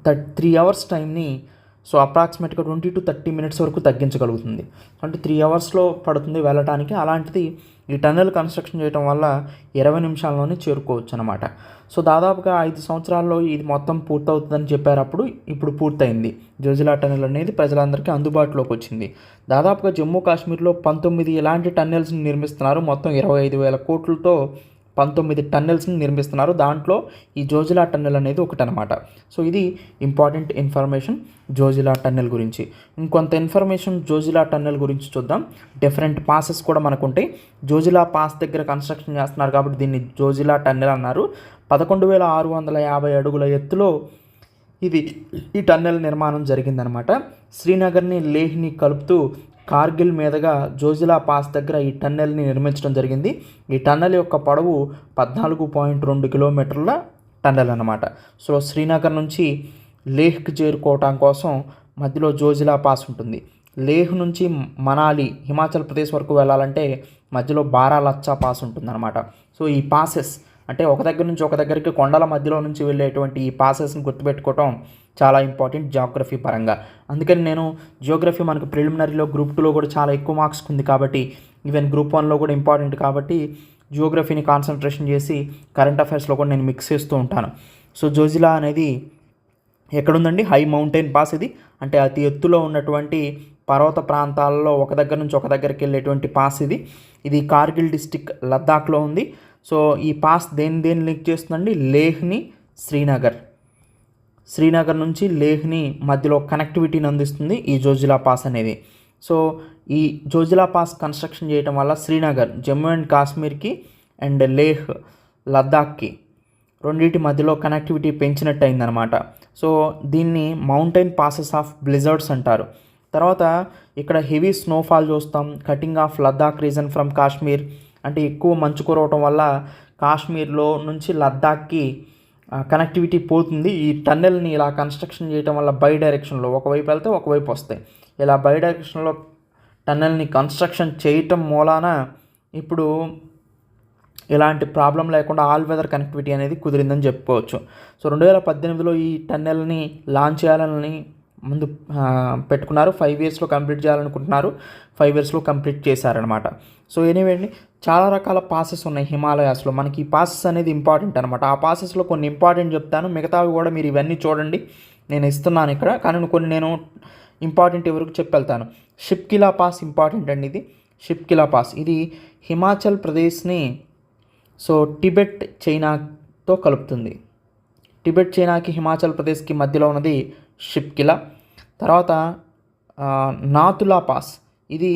Speaker 1: 3 అవర్స్ టైంని సో అప్రాక్సిమేట్గా 20 to 30 మినిట్స్ వరకు తగ్గించగలుగుతుంది. అంటే 3 అవర్స్లో పడుతుంది వెళ్ళటానికి. అలాంటిది ఈ టన్నెల్ కన్స్ట్రక్షన్ చేయడం వల్ల 20 నిమిషాల్లోనే చేరుకోవచ్చు అనమాట. సో దాదాపుగా 5 సంవత్సరాల్లో ఇది మొత్తం పూర్తవుతుందని చెప్పారు. ఇప్పుడు పూర్తయింది. జోజిలా టన్నెల్ అనేది ప్రజలందరికీ అందుబాటులోకి వచ్చింది. దాదాపుగా జమ్మూ కాశ్మీర్లో 19 ఇలాంటి టన్నెల్స్ని నిర్మిస్తున్నారు. మొత్తం 25,000 కోట్లతో 19 టన్నెల్స్ని నిర్మిస్తున్నారు. దాంట్లో ఈ జోజిలా టన్నెల్ అనేది ఒకటనమాట. సో ఇది ఇంపార్టెంట్ ఇన్ఫర్మేషన్ జోజిలా టన్నెల్ గురించి. ఇంకొంత ఇన్ఫర్మేషన్ జోజిలా టన్నెల్ గురించి చూద్దాం. డిఫరెంట్ పాసెస్ కూడా మనకు ఉంటాయి. జోజిలా పాస్ దగ్గర కన్స్ట్రక్షన్ చేస్తున్నారు కాబట్టి దీన్ని జోజిలా టన్నెల్ అన్నారు. 11,650 అడుగుల ఎత్తులో ఈ టన్నెల్ నిర్మాణం జరిగిందనమాట. శ్రీనగర్ని లేహ్ని కలుపుతూ కార్గిల్ మీదుగా జోజిలా పాస్ దగ్గర ఈ టన్నెల్ని నిర్మించడం జరిగింది. ఈ టన్నెల్ యొక్క పొడవు 14.2 కిలోమీటర్ల టన్నెల్ అన్నమాట. సో శ్రీనగర్ నుంచి లేహ్కి చేరుకోవటం కోసం మధ్యలో జోజిలా పాస్ ఉంటుంది. లేహ్ నుంచి మనాలి హిమాచల్ ప్రదేశ్ వరకు వెళ్ళాలంటే మధ్యలో బారాలచ్చా పాస్ ఉంటుందన్నమాట. సో ఈ పాసెస్ అంటే ఒక దగ్గర నుంచి ఒక దగ్గరికి కొండల మధ్యలో నుంచి వెళ్ళేటువంటి ఈ పాసెస్ని గుర్తుపెట్టుకోవటం చాలా ఇంపార్టెంట్ జియోగ్రఫీ పరంగా. అందుకని నేను జియోగ్రఫీ మనకు ప్రిలిమినరీలో గ్రూప్ 2లో కూడా చాలా ఎక్కువ మార్క్స్ ఉంది కాబట్టి, ఈవెన్ గ్రూప్ 1లో కూడా ఇంపార్టెంట్ కాబట్టి జియోగ్రఫీని కాన్సన్ట్రేషన్ చేసి కరెంట్ అఫైర్స్లో కూడా నేను మిక్స్ చేస్తూ ఉంటాను. సో జోజిలా అనేది ఎక్కడుందండి? హై మౌంటైన్ పాస్ ఇది. అంటే అతి ఎత్తులో ఉన్నటువంటి పర్వత ప్రాంతాల్లో ఒక దగ్గర నుంచి ఒక దగ్గరికి వెళ్ళేటువంటి పాస్ ఇది కార్గిల్ డిస్టిక్ లద్దాఖ్లో ఉంది. సో ఈ పాస్ దేన్ని లింక్ చేస్తుందండి? లేహ్ని శ్రీనగర్ నుంచి లేహ్ని మధ్యలో కనెక్టివిటీని అందిస్తుంది ఈ జోజిలా పాస్ అనేది. సో ఈ జోజిలా పాస్ కన్స్ట్రక్షన్ చేయడం వల్ల శ్రీనగర్ జమ్మూ అండ్ కాశ్మీర్కి అండ్ లేహ్ లద్దాఖ్కి రెండింటి మధ్యలో కనెక్టివిటీ పెంచినట్టు అయిందనమాట. సో దీన్ని మౌంటైన్ పాసెస్ ఆఫ్ బ్లిజర్డ్స్ అంటారు. తర్వాత ఇక్కడ హెవీ స్నోఫాల్ చూస్తాం. Cutting of Ladakh reason from Kashmir, అంటే ఎక్కువ మంచు కురవటం వల్ల కాశ్మీర్లో నుంచి లద్దాఖ్కి కనెక్టివిటీ పోతుంది. ఈ టన్నెల్ని ఇలా కన్స్ట్రక్షన్ చేయడం వల్ల బై డైరెక్షన్లో ఒకవైపు వెళ్తే ఒకవైపు వస్తాయి. ఇలా బై డైరెక్షన్లో టన్నెల్ని కన్స్ట్రక్షన్ చేయటం మూలాన ఇప్పుడు ఎలాంటి ప్రాబ్లం లేకుండా ఆల్ వెదర్ కనెక్టివిటీ అనేది కుదిరిందని చెప్పుకోవచ్చు. సో 2018లో ఈ టన్నెల్ని లాంచ్ చేయాలని ముందు పెట్టుకున్నారు. 5 yearsలో కంప్లీట్ చేయాలనుకుంటున్నారు. 5 yearsలో కంప్లీట్ చేశారనమాట. సో ఎనీవే అండి, చాలా రకాల పాసెస్ ఉన్నాయి హిమాలయాస్లో. మనకి ఈ పాసెస్ అనేది ఇంపార్టెంట్ అనమాట. ఆ పాసెస్లో కొన్ని ఇంపార్టెంట్ చెప్తాను, మిగతావి కూడా మీరు ఇవన్నీ చూడండి, నేను ఇస్తున్నాను ఇక్కడ. కానీ కొన్ని నేను ఇంపార్టెంట్ ఎవరికి చెప్పెళ్తాను. షిప్కిలా పాస్ ఇంపార్టెంట్ అండి. ఇది షిప్కిలా పాస్, ఇది హిమాచల్ ప్రదేశ్ని సో టిబెట్ చైనాతో కలుపుతుంది. టిబెట్ చైనాకి హిమాచల్ ప్రదేశ్కి మధ్యలో ఉన్నది షిప్కిలా. తర్వాత నాతులా పాస్, ఇది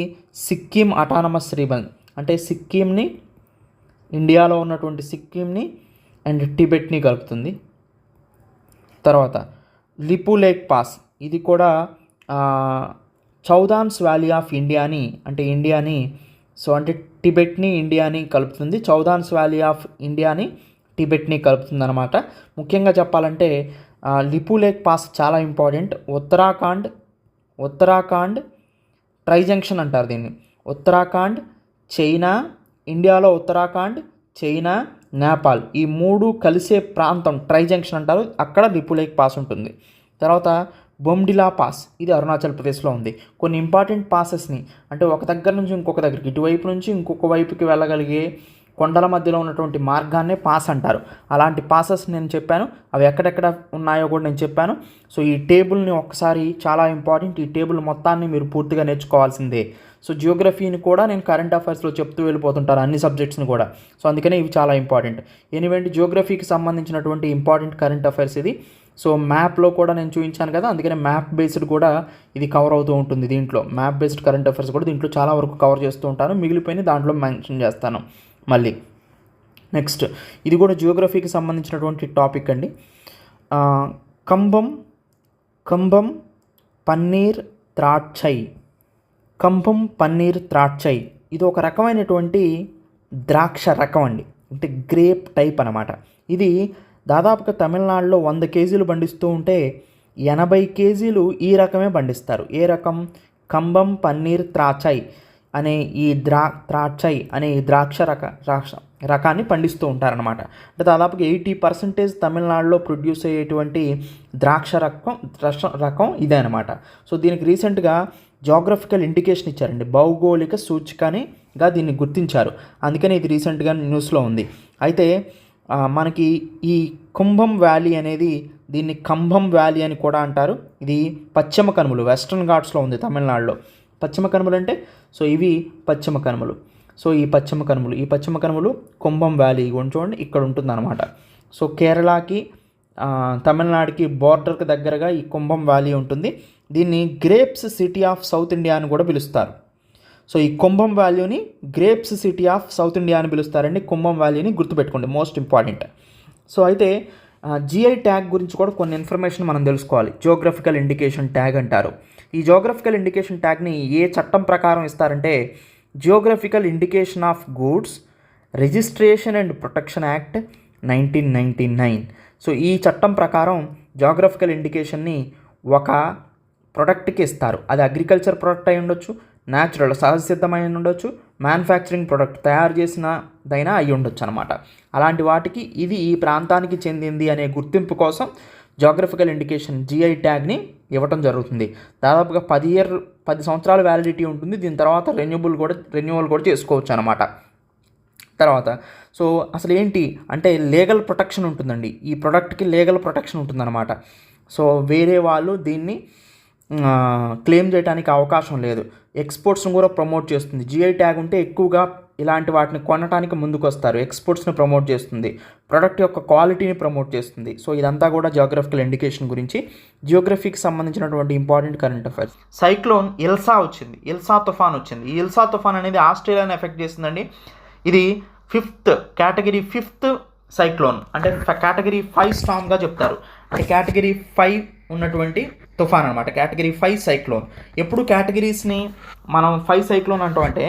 Speaker 1: సిక్కిం అటానమస్ రీజన్, అంటే సిక్కింని, ఇండియాలో ఉన్నటువంటి సిక్కింని అండ్ టిబెట్ని కలుపుతుంది. తర్వాత లిపు లేక్ పాస్, ఇది కూడా చౌదాన్స్ వ్యాలీ ఆఫ్ ఇండియాని, అంటే ఇండియాని సో అంటే టిబెట్ని ఇండియాని కలుపుతుంది. చౌదాన్స్ వ్యాలీ ఆఫ్ ఇండియాని టిబెట్ని కలుపుతుంది అనమాట. ముఖ్యంగా చెప్పాలంటే లిపు లేక్ పాస్ చాలా ఇంపార్టెంట్. ఉత్తరాఖండ్ ట్రై జంక్షన్ అంటారు దీన్ని. ఉత్తరాఖండ్, చైనా, ఇండియాలో ఉత్తరాఖండ్, చైనా, నేపాల్ ఈ 3 కలిసే ప్రాంతం ట్రై జంక్షన్ అంటారు. అక్కడ లిపు లేక్ పాస్ ఉంటుంది. తర్వాత బొమ్డిలా పాస్, ఇది అరుణాచల్ ప్రదేశ్లో ఉంది. కొన్ని ఇంపార్టెంట్ పాసెస్ని, అంటే ఒక దగ్గర నుంచి ఇంకొక దగ్గరికి, ఇటువైపు నుంచి ఇంకొక వైపుకి వెళ్ళగలిగే కొండల మధ్యలో ఉన్నటువంటి మార్గాన్నే పాస్ అంటారు. అలాంటి పాసెస్ నేను చెప్పాను, అవి ఎక్కడెక్కడ ఉన్నాయో కూడా నేను చెప్పాను. సో ఈ టేబుల్ని ఒక్కసారి, చాలా ఇంపార్టెంట్, ఈ టేబుల్ మొత్తాన్ని మీరు పూర్తిగా నేర్చుకోవాల్సిందే. సో జియోగ్రఫీని కూడా నేను కరెంట్ అఫైర్స్లో చెప్తూ వెళ్ళిపోతుంటాను, అన్ని సబ్జెక్ట్స్ని కూడా. సో అందుకనే ఇవి చాలా ఇంపార్టెంట్. ఎనివేంటి జియోగ్రఫీకి సంబంధించినటువంటి ఇంపార్టెంట్ కరెంట్ అఫైర్స్ ఇది. సో మ్యాప్లో కూడా నేను చూపించాను కదా, అందుకనే మ్యాప్ బేస్డ్ కూడా ఇది కవర్ అవుతూ ఉంటుంది. దీంట్లో మ్యాప్ బేస్డ్ కరెంట్ అఫైర్స్ కూడా దీంట్లో చాలా వరకు కవర్ చేస్తూ ఉంటాను, మిగిలిపోయిన దాంట్లో మెన్షన్ చేస్తాను మళ్ళీ. నెక్స్ట్, ఇది కూడా జియోగ్రఫీకి సంబంధించినటువంటి టాపిక్ అండి. కంబం పన్నీర్ ద్రాక్షై. కంబం పన్నీర్ ద్రాక్షై, ఇది ఒక రకమైనటువంటి ద్రాక్ష రకం అండి, అంటే గ్రేప్ టైప్ అనమాట. ఇది దాదాపుగా తమిళనాడులో 100 kgs పండిస్తూ ఉంటే 80 kgs ఈ రకమే పండిస్తారు. ఏ రకం? కంబం పన్నీర్ ద్రాక్షై అనే ఈ ద్రాక్షై అనే ఈ ద్రాక్ష రకాన్ని పండిస్తూ ఉంటారనమాట. అంటే దాదాపుగా 80% తమిళనాడులో ప్రొడ్యూస్ అయ్యేటువంటి ద్రాక్ష రకం ఇదే అనమాట. సో దీనికి రీసెంట్గా జాగ్రఫికల్ ఇండికేషన్ ఇచ్చారండి, భౌగోళిక సూచికనిగా దీన్ని గుర్తించారు. అందుకని ఇది రీసెంట్గా న్యూస్లో ఉంది. అయితే మనకి ఈ కుంభం వ్యాలీ అనేది, దీన్ని కంబం వ్యాలీ అని కూడా అంటారు. ఇది పశ్చిమ కనుమలు, వెస్ట్రన్ ఘాట్స్లో ఉంది తమిళనాడులో. పశ్చిమ కనుమలు అంటే సో ఇవి పశ్చిమ కనుమలు. సో ఈ పశ్చిమ కనుమలు కుంభం వ్యాలీ చూడండి ఇక్కడ ఉంటుందన్నమాట. సో కేరళకి తమిళనాడుకి బోర్డర్కి దగ్గరగా ఈ కుంభం వ్యాలీ ఉంటుంది. దీన్ని grapes city of south India అని కూడా పిలుస్తారు. సో ఈ కుంభం వ్యాలీని grapes city of south India అని పిలుస్తారండి. కుంభం వ్యాలీని గుర్తుపెట్టుకోండి, మోస్ట్ ఇంపార్టెంట్. సో అయితే జిఐ ట్యాగ్ గురించి కూడా కొన్ని ఇన్ఫర్మేషన్ మనం తెలుసుకోవాలి. జియోగ్రఫికల్ ఇండికేషన్ ట్యాగ్ అంటారు. ఈ జియోగ్రఫికల్ ఇండికేషన్ ట్యాగ్ని ఏ చట్టం ప్రకారం ఇస్తారంటే geographical indication of goods registration and protection act 1999. So ఈ చట్టం ప్రకారం జియోగ్రఫికల్ ఇండికేషన్ని ఒక ప్రొడక్ట్కి ఇస్తారు. అది అగ్రికల్చర్ ప్రొడక్ట్ అయి ఉండొచ్చు, న్యాచురల్ సహజసిద్ధమైన ఉండొచ్చు, మ్యానుఫ్యాక్చరింగ్ ప్రొడక్ట్ తయారు చేసినదైనా అయి ఉండొచ్చు అనమాట. అలాంటి వాటికి ఇది ఈ ప్రాంతానికి చెందింది అనే గుర్తింపు కోసం జియోగ్రఫికల్ ఇండికేషన్ జిఐ ట్యాగ్ని ఇవ్వటం జరుగుతుంది. దాదాపుగా 10 సంవత్సరాల వ్యాలిడిటీ ఉంటుంది. దీని తర్వాత రెన్యువల్ కూడా చేసుకోవచ్చు అనమాట. తర్వాత సో అసలు ఏంటి అంటే లీగల్ ప్రొటెక్షన్ ఉంటుందండి. ఈ ప్రొడక్ట్కి లీగల్ ప్రొటెక్షన్ ఉంటుందన్నమాట. సో వేరే వాళ్ళు దీన్ని క్లెయిమ్ చేయడానికి అవకాశం లేదు. ఎక్స్పోర్ట్స్ని కూడా ప్రమోట్ చేస్తుంది. జిఐ ట్యాగ్ ఉంటే ఎక్కువగా ఇలాంటి వాటిని కొనడానికి ముందుకు వస్తారు. ఎక్స్పోర్ట్స్ని ప్రమోట్ చేస్తుంది, ప్రొడక్ట్ యొక్క క్వాలిటీని ప్రమోట్ చేస్తుంది. సో ఇదంతా కూడా జియోగ్రఫికల్ ఇండికేషన్ గురించి. జియోగ్రఫీకి సంబంధించినటువంటి ఇంపార్టెంట్ కరెంట్ అఫైర్స్. సైక్లోన్ ఇల్సా వచ్చింది, ఇల్సా తుఫాన్ వచ్చింది. ఈ ఇల్సా తుఫాన్ అనేది ఆస్ట్రేలియాని ఎఫెక్ట్ చేసిందండి. ఇది కేటగిరీ 5th సైక్లోన్, అంటే కేటగిరీ 5 స్టార్మ్గా చెప్తారు. అంటే కేటగిరీ 5 ఉన్నటువంటి తుఫాన్ అనమాట, కేటగిరీ 5 సైక్లోన్. ఎప్పుడు కేటగిరీస్ని మనం 5 సైక్లోన్ అంటాం అంటే,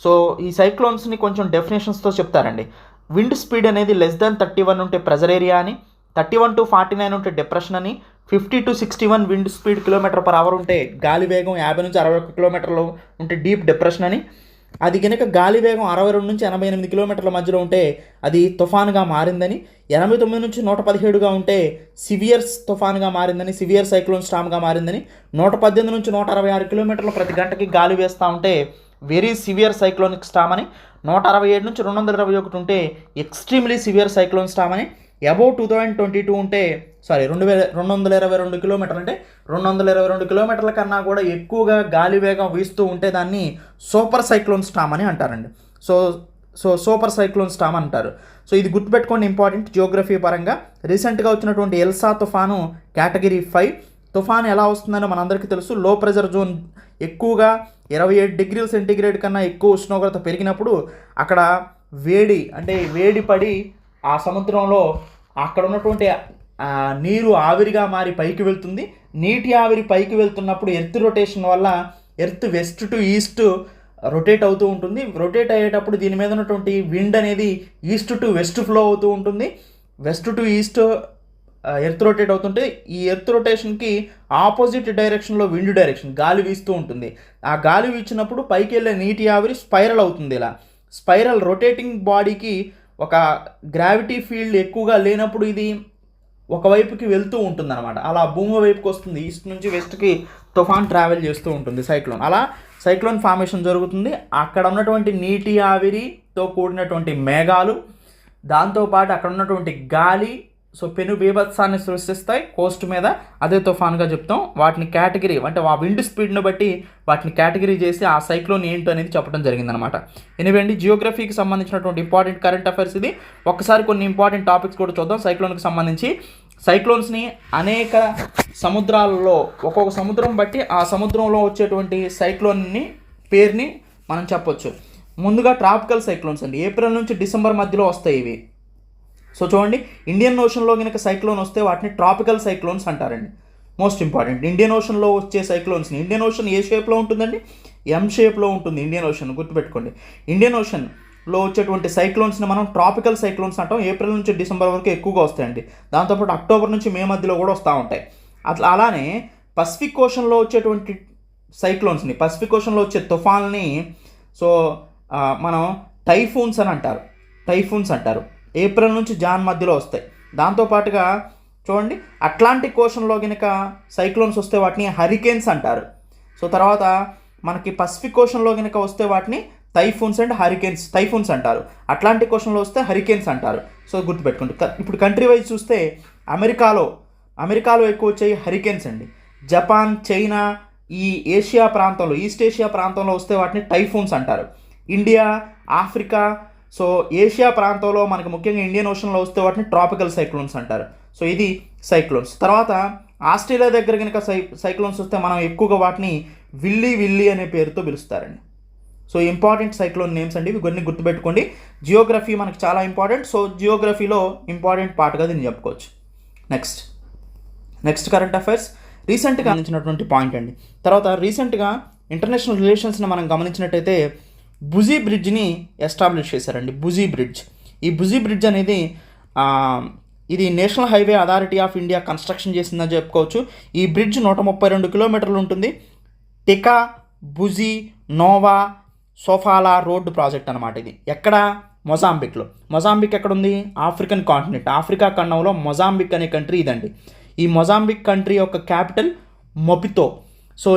Speaker 1: సో ఈ సైక్లోన్స్ని కొంచెం డెఫినేషన్స్తో చెప్తారండి. విండ్ స్పీడ్ అనేది లెస్ దాన్ 31 ఉంటే ప్రెజర్ ఏరియా అని, 31 to 49 ఉంటే డిప్రెషన్ అని, 50 to 61 విండ్ స్పీడ్ km/h ఉంటే గాలి వేగం 50 నుంచి 61 కిలోమీటర్లు ఉంటే డీప్ డిప్రెషన్ అని, అది కనుక గాలి వేగం 62 నుంచి 88 కిలోమీటర్ల మధ్యలో ఉంటే అది తుఫాన్గా మారిందని, 89 నుంచి 117గా ఉంటే సివియర్ తుఫాన్గా మారిందని, సివియర్ సైక్లోన్ స్టామ్గా మారిందని, 118 నుంచి 166 కిలోమీటర్ల ప్రతి గంటకి గాలి వేస్తూ ఉంటే వెరీ సివియర్ సైక్లోనిక్ స్టామ్ అని, 167 నుంచి 221 ఉంటే ఎక్స్ట్రీమ్లీ సివియర్ సైక్లోన్ స్టామ్ అని, అబౌవ్ 2022 ఉంటే 222 కిలోమీటర్లు అంటే 222 కిలోమీటర్ల కన్నా కూడా ఎక్కువగా గాలి వేగం వీస్తూ ఉంటే దాన్ని సూపర్ సైక్లోన్ స్టామ్ అని అంటారండి. సో సూపర్ సైక్లోన్ స్టామ్ అంటారు. సో ఇది గుర్తుపెట్టుకోండి, ఇంపార్టెంట్ జియోగ్రఫీ పరంగా. రీసెంట్గా వచ్చినటువంటి ఎల్సా తుఫాను కేటగిరీ 5. తుఫాను ఎలా వస్తుందని మనందరికీ తెలుసు. లో ప్రెజర్ జోన్ ఎక్కువగా 27 డిగ్రీల సెంటీగ్రేడ్ కన్నా ఎక్కువ ఉష్ణోగ్రత పెరిగినప్పుడు అక్కడ వేడి పడి ఆ సముద్రంలో అక్కడ ఉన్నటువంటి నీరు ఆవిరిగా మారి పైకి వెళ్తుంది. నీటి ఆవిరి పైకి వెళ్తున్నప్పుడు ఎర్త్ రొటేషన్ వల్ల earth west to east rotate అవుతూ ఉంటుంది. రొటేట్ అయ్యేటప్పుడు దీని మీద ఉన్నటువంటి విండ్ అనేది ఈస్ట్ టు వెస్ట్ ఫ్లో అవుతూ ఉంటుంది. West to east earth rotate అవుతుంటే ఈ ఎర్త్ రొటేషన్కి ఆపోజిట్ డైరెక్షన్లో విండ్ డైరెక్షన్ గాలి వీస్తూ ఉంటుంది. ఆ గాలి వీచినప్పుడు పైకి వెళ్ళే నీటి ఆవిరి స్పైరల్ అవుతుంది. ఇలా స్పైరల్ రొటేటింగ్ బాడీకి ఒక గ్రావిటీ ఫీల్డ్ ఎక్కువగా లేనప్పుడు ఇది ఒకవైపుకి వెళ్తూ ఉంటుంది అనమాట. అలా భూమి వైపుకి వస్తుంది. ఈస్ట్ నుంచి వెస్ట్కి తుఫాన్ ట్రావెల్ చేస్తూ ఉంటుంది సైక్లోన్. అలా సైక్లోన్ ఫార్మేషన్ జరుగుతుంది. అక్కడ ఉన్నటువంటి నీటి ఆవిరితో కూడినటువంటి మేఘాలు, దాంతోపాటు అక్కడ ఉన్నటువంటి గాలి పెను బీభత్సాన్ని సృష్టిస్తాయి కోస్ట్ మీద. అదే తుఫాన్గా చెప్తాం. వాటిని కేటగిరీ అంటే ఆ విండ్ స్పీడ్ని బట్టి వాటిని కేటగిరీ చేసి ఆ సైక్లోన్ ఏంటో అనేది చెప్పడం జరిగిందనమాట. ఎనివేండి, జియోగ్రఫీకి సంబంధించినటువంటి ఇంపార్టెంట్ కరెంట్ అఫైర్స్ ఇది. ఒక్కసారి కొన్ని ఇంపార్టెంట్ టాపిక్స్ కూడా చూద్దాం సైక్లోన్కి సంబంధించి. సైక్లోన్స్ని అనేక సముద్రాలలో ఒక్కొక్క సముద్రం బట్టి ఆ సముద్రంలో వచ్చేటువంటి సైక్లోన్ని పేరుని మనం చెప్పొచ్చు. ముందుగా ట్రాపికల్ సైక్లోన్స్ అండి. ఏప్రిల్ నుంచి డిసెంబర్ మధ్యలో వస్తాయి ఇవి. సో చూడండి, ఇండియన్ ఓషన్లో కనుక సైక్లోన్ వస్తే వాటిని ట్రాపికల్ సైక్లోన్స్ అంటారండి. మోస్ట్ ఇంపార్టెంట్, ఇండియన్ ఓషన్లో వచ్చే సైక్లోన్స్ని. ఇండియన్ ఓషన్ ఏ షేప్లో ఉంటుందండి? ఎం షేప్లో ఉంటుంది ఇండియన్ ఓషన్, గుర్తుపెట్టుకోండి. ఇండియన్ ఓషన్లో వచ్చేటువంటి సైక్లోన్స్ని మనం ట్రాపికల్ సైక్లోన్స్ అంటాం. ఏప్రిల్ నుంచి డిసెంబర్ వరకు ఎక్కువగా వస్తాయండి. దాంతోపాటు అక్టోబర్ నుంచి మే మధ్యలో కూడా వస్తూ ఉంటాయి. అలానే పసిఫిక్ ఓషన్లో వచ్చేటువంటి సైక్లోన్స్ని, పసిఫిక్ ఓషన్లో వచ్చే తుఫాన్ని మనం టైఫూన్స్ అని అంటారు. టైఫూన్స్ అంటారు. ఏప్రిల్ నుంచి జాన్ మధ్యలో వస్తాయి. దాంతోపాటుగా చూడండి, అట్లాంటిక్ ఓషన్లో కనుక సైక్లోన్స్ వస్తే వాటిని హరికేన్స్ అంటారు. తర్వాత మనకి పసిఫిక్ ఓషన్లో కనుక వస్తే వాటిని టైఫూన్స్ అండ్ హరికేన్స్, టైఫూన్స్ అంటారు. అట్లాంటిక్ ఓషన్లో వస్తే హరికేన్స్ అంటారు. గుర్తుపెట్టుకోండి. ఇప్పుడు కంట్రీ వైజ్ చూస్తే అమెరికాలో ఎక్కువ వచ్చాయి హరికేన్స్ అండి. జపాన్, చైనా, ఈ ఏషియా ప్రాంతంలో, ఈస్ట్ ఏషియా ప్రాంతంలో వస్తే వాటిని టైఫూన్స్ అంటారు. ఇండియా, ఆఫ్రికా, ఏషియా ప్రాంతంలో మనకి ముఖ్యంగా ఇండియన్ ఓషన్లో వస్తే వాటిని ట్రాపికల్ సైక్లోన్స్ అంటారు. ఇది సైక్లోన్స్. తర్వాత ఆస్ట్రేలియా దగ్గర కనుక సైక్లోన్స్ వస్తే మనం ఎక్కువగా వాటిని విల్లీ అనే పేరుతో పిలుస్తారండి. ఇంపార్టెంట్ సైక్లోన్ నేమ్స్ అండి ఇవి, కొన్ని గుర్తుపెట్టుకోండి. జియోగ్రఫీ మనకు చాలా ఇంపార్టెంట్. జియోగ్రఫీలో ఇంపార్టెంట్ పార్ట్గా దీన్ని చెప్పుకోవచ్చు. నెక్స్ట్ కరెంట్ అఫైర్స్ రీసెంట్గా అందించినటువంటి పాయింట్ అండి. తర్వాత రీసెంట్గా ఇంటర్నేషనల్ రిలేషన్స్ని మనం గమనించినట్టయితే బుజీ బ్రిడ్జ్ని ఎస్టాబ్లిష్ చేశారండి. బుజీ బ్రిడ్జ్. ఈ బుజీ బ్రిడ్జ్ అనేది ఇది national highway authority of India construction చేసిందని చెప్పుకోవచ్చు. ఈ బ్రిడ్జ్ 132 కిలోమీటర్లు ఉంటుంది. టెకా బుజీ నోవా సోఫాలా రోడ్డు ప్రాజెక్ట్ అనమాట. ఇది ఎక్కడ? మొజాంబిక్లో. మొజాంబిక్ ఎక్కడుంది? ఆఫ్రికన్ కాంటినెంట్, ఆఫ్రికా ఖండంలో మొజాంబిక్ అనే కంట్రీ ఇదండి. ఈ మొజాంబిక్ కంట్రీ యొక్క క్యాపిటల్ మొపితో.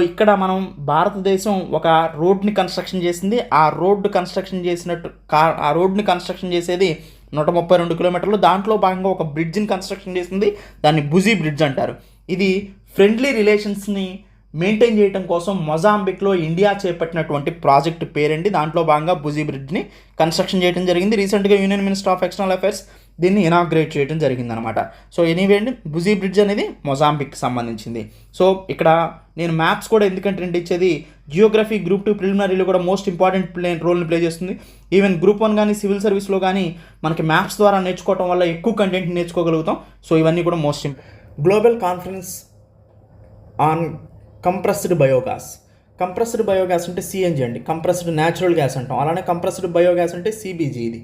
Speaker 1: ఇక్కడ మనం భారతదేశం ఒక రోడ్ని కన్స్ట్రక్షన్ చేసింది. ఆ రోడ్ని కన్స్ట్రక్షన్ చేసేది 132 కిలోమీటర్లు. దాంట్లో భాగంగా ఒక బ్రిడ్జ్ని కన్స్ట్రక్షన్ చేసింది. దాన్ని బుజీ బ్రిడ్జ్ అంటారు. ఇది ఫ్రెండ్లీ రిలేషన్స్ని మెయింటైన్ చేయడం కోసం మొజాంబిక్లో ఇండియా చేపట్టినటువంటి ప్రాజెక్ట్ పేరండి. దాంట్లో భాగంగా బుజీ బ్రిడ్జ్ని కన్స్ట్రక్షన్ చేయడం జరిగింది. రీసెంట్గా union minister of external affairs దీన్ని ఇనాగ్రేట్ చేయడం జరిగిందనమాట. ఎనీవే అండి, బుజీ బ్రిడ్జ్ అనేది మొజాంబిక్ సంబంధించింది. ఇక్కడ నేను మ్యాప్స్ కూడా ఎందుకంటే రెండు ఇచ్చేది, జియోగ్రఫీ గ్రూప్ 2 ప్రిలిమినరీలో కూడా మోస్ట్ ఇంపార్టెంట్ రోల్ని ప్లే చేస్తుంది. ఈవెన్ గ్రూప్ 1 కానీ సివిల్ సర్వీస్లో కానీ మనకి మ్యాప్స్ ద్వారా నేర్చుకోవడం వల్ల ఎక్కువ కంటెంట్ నేర్చుకోగలుగుతాం. ఇవన్నీ కూడా most global conference on compressed biogas. Compressed biogas అంటే సిఎన్జి అండి, కంప్రెస్డ్ న్యాచురల్ గ్యాస్ అంటాం. అలానే కంప్రెస్డ్ బయోగ్యాస్ అంటే సిబిజి ఇది.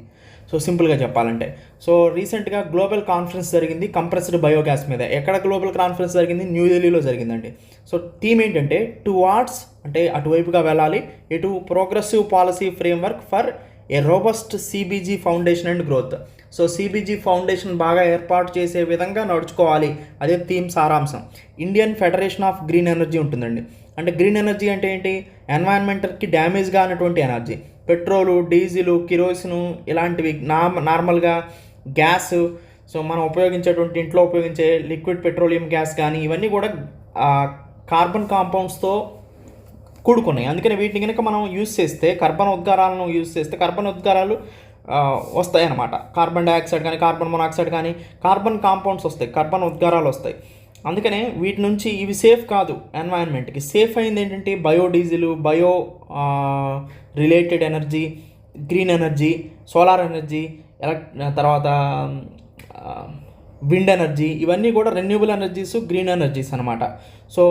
Speaker 1: సో సింపుల్గా చెప్పాలంటే, సో రీసెంట్గా గ్లోబల్ కాన్ఫరెన్స్ జరిగింది కంప్రెస్డ్ బయోగ్యాస్ మీద. ఎక్కడ గ్లోబల్ కాన్ఫరెన్స్ జరిగింది? న్యూఢిల్లీలో జరిగిందండి. సో థీమ్ ఏంటంటే టువార్డ్స్, అంటే అటువైపుగా వెళ్ళాలి, ఎటు progressive policy framework for a robust CBG foundation and growth. So CBG foundation బాగా ఏర్పాటు చేసే విధంగా నడుచుకోవాలి, అదే థీమ్ సారాంశం. Indian federation of green energy ఉంటుందండి. అంటే గ్రీన్ ఎనర్జీ అంటే ఏంటి? ఎన్వైరన్మెంట్కి డ్యామేజ్గా అన్నటువంటి ఎనర్జీ. పెట్రోలు, డీజిలు, కిరోసిను ఇలాంటివి నార్మల్గా గ్యాస్, సో మనం ఉపయోగించేటువంటి ఇంట్లో ఉపయోగించే లిక్విడ్ పెట్రోలియం గ్యాస్ కానీ ఇవన్నీ కూడా కార్బన్ కాంపౌండ్స్తో కూడుకున్నాయి. అందుకని వీటిని కనుక మనం యూజ్ చేస్తే, కర్బన ఉద్గారాలను యూజ్ చేస్తే కర్బన ఉద్గారాలు వస్తాయి అన్నమాట. కార్బన్ డైఆక్సైడ్ కానీ, కార్బన్ మొనాక్సైడ్ కానీ, కార్బన్ కాంపౌండ్స్ వస్తాయి, కర్బన ఉద్గారాలు వస్తాయి. అందుకనే వీటి నుంచి ఇవి సేఫ్ కాదు ఎన్వైరన్మెంట్కి. సేఫ్ అయింది ఏంటంటే biodiesel, bio related energy, green energy, solar energy, తర్వాత విండ్ ఎనర్జీ, ఇవన్నీ కూడా రెన్యూబుల్ ఎనర్జీస్, గ్రీన్ ఎనర్జీస్ అనమాట. సో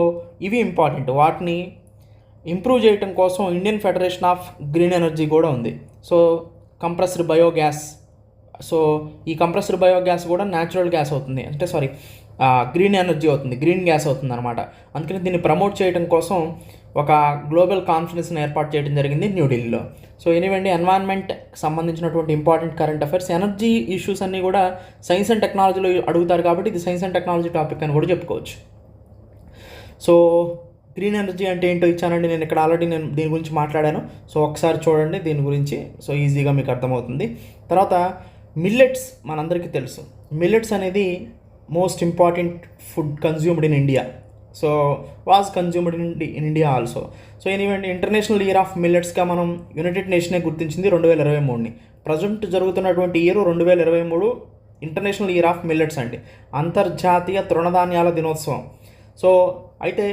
Speaker 1: ఇవి ఇంపార్టెంట్. వాటిని ఇంప్రూవ్ చేయడం కోసం Indian federation of green energy కూడా ఉంది. సో కంప్రెస్డ్ బయోగ్యాస్, సో ఈ కంప్రెస్డ్ బయోగ్యాస్ కూడా న్యాచురల్ గ్యాస్ అవుతుంది, అంటే గ్రీన్ ఎనర్జీ అవుతుంది, గ్రీన్ గ్యాస్ అవుతుంది అనమాట. అందుకని దీన్ని ప్రమోట్ చేయడం కోసం ఒక గ్లోబల్ కాన్ఫరెన్స్ని ఏర్పాటు చేయడం జరిగింది న్యూఢిల్లీలో. సో ఎనీవేండి, ఎన్వైరన్మెంట్ సంబంధించినటువంటి important current affairs, energy issues అన్నీ కూడా సైన్స్ అండ్ టెక్నాలజీలో అడుగుతారు కాబట్టి ఇది సైన్స్ అండ్ టెక్నాలజీ టాపిక్ అని కూడా చెప్పుకోవచ్చు. సో గ్రీన్ ఎనర్జీ అంటే ఏంటో ఇచ్చానండి నేను ఇక్కడ ఆల్రెడీ, నేను దీని గురించి మాట్లాడాను. సో ఒకసారి చూడండి దీని గురించి, సో ఈజీగా మీకు అర్థమవుతుంది. తర్వాత మిల్లెట్స్ మనందరికీ తెలుసు. మిల్లెట్స్ అనేది most important food consumed in India. So was consumed in India also. So ఎనీవేండి, ఇంటర్నేషనల్ ఇయర్ ఆఫ్ మిల్లెట్స్గా మనం యునైటెడ్ నేషనే గుర్తించింది 2023ని. ప్రజెంట్ జరుగుతున్నటువంటి year 2023 international year of millets అండి, అంతర్జాతీయ తృణధాన్యాల దినోత్సవం. సో అయితే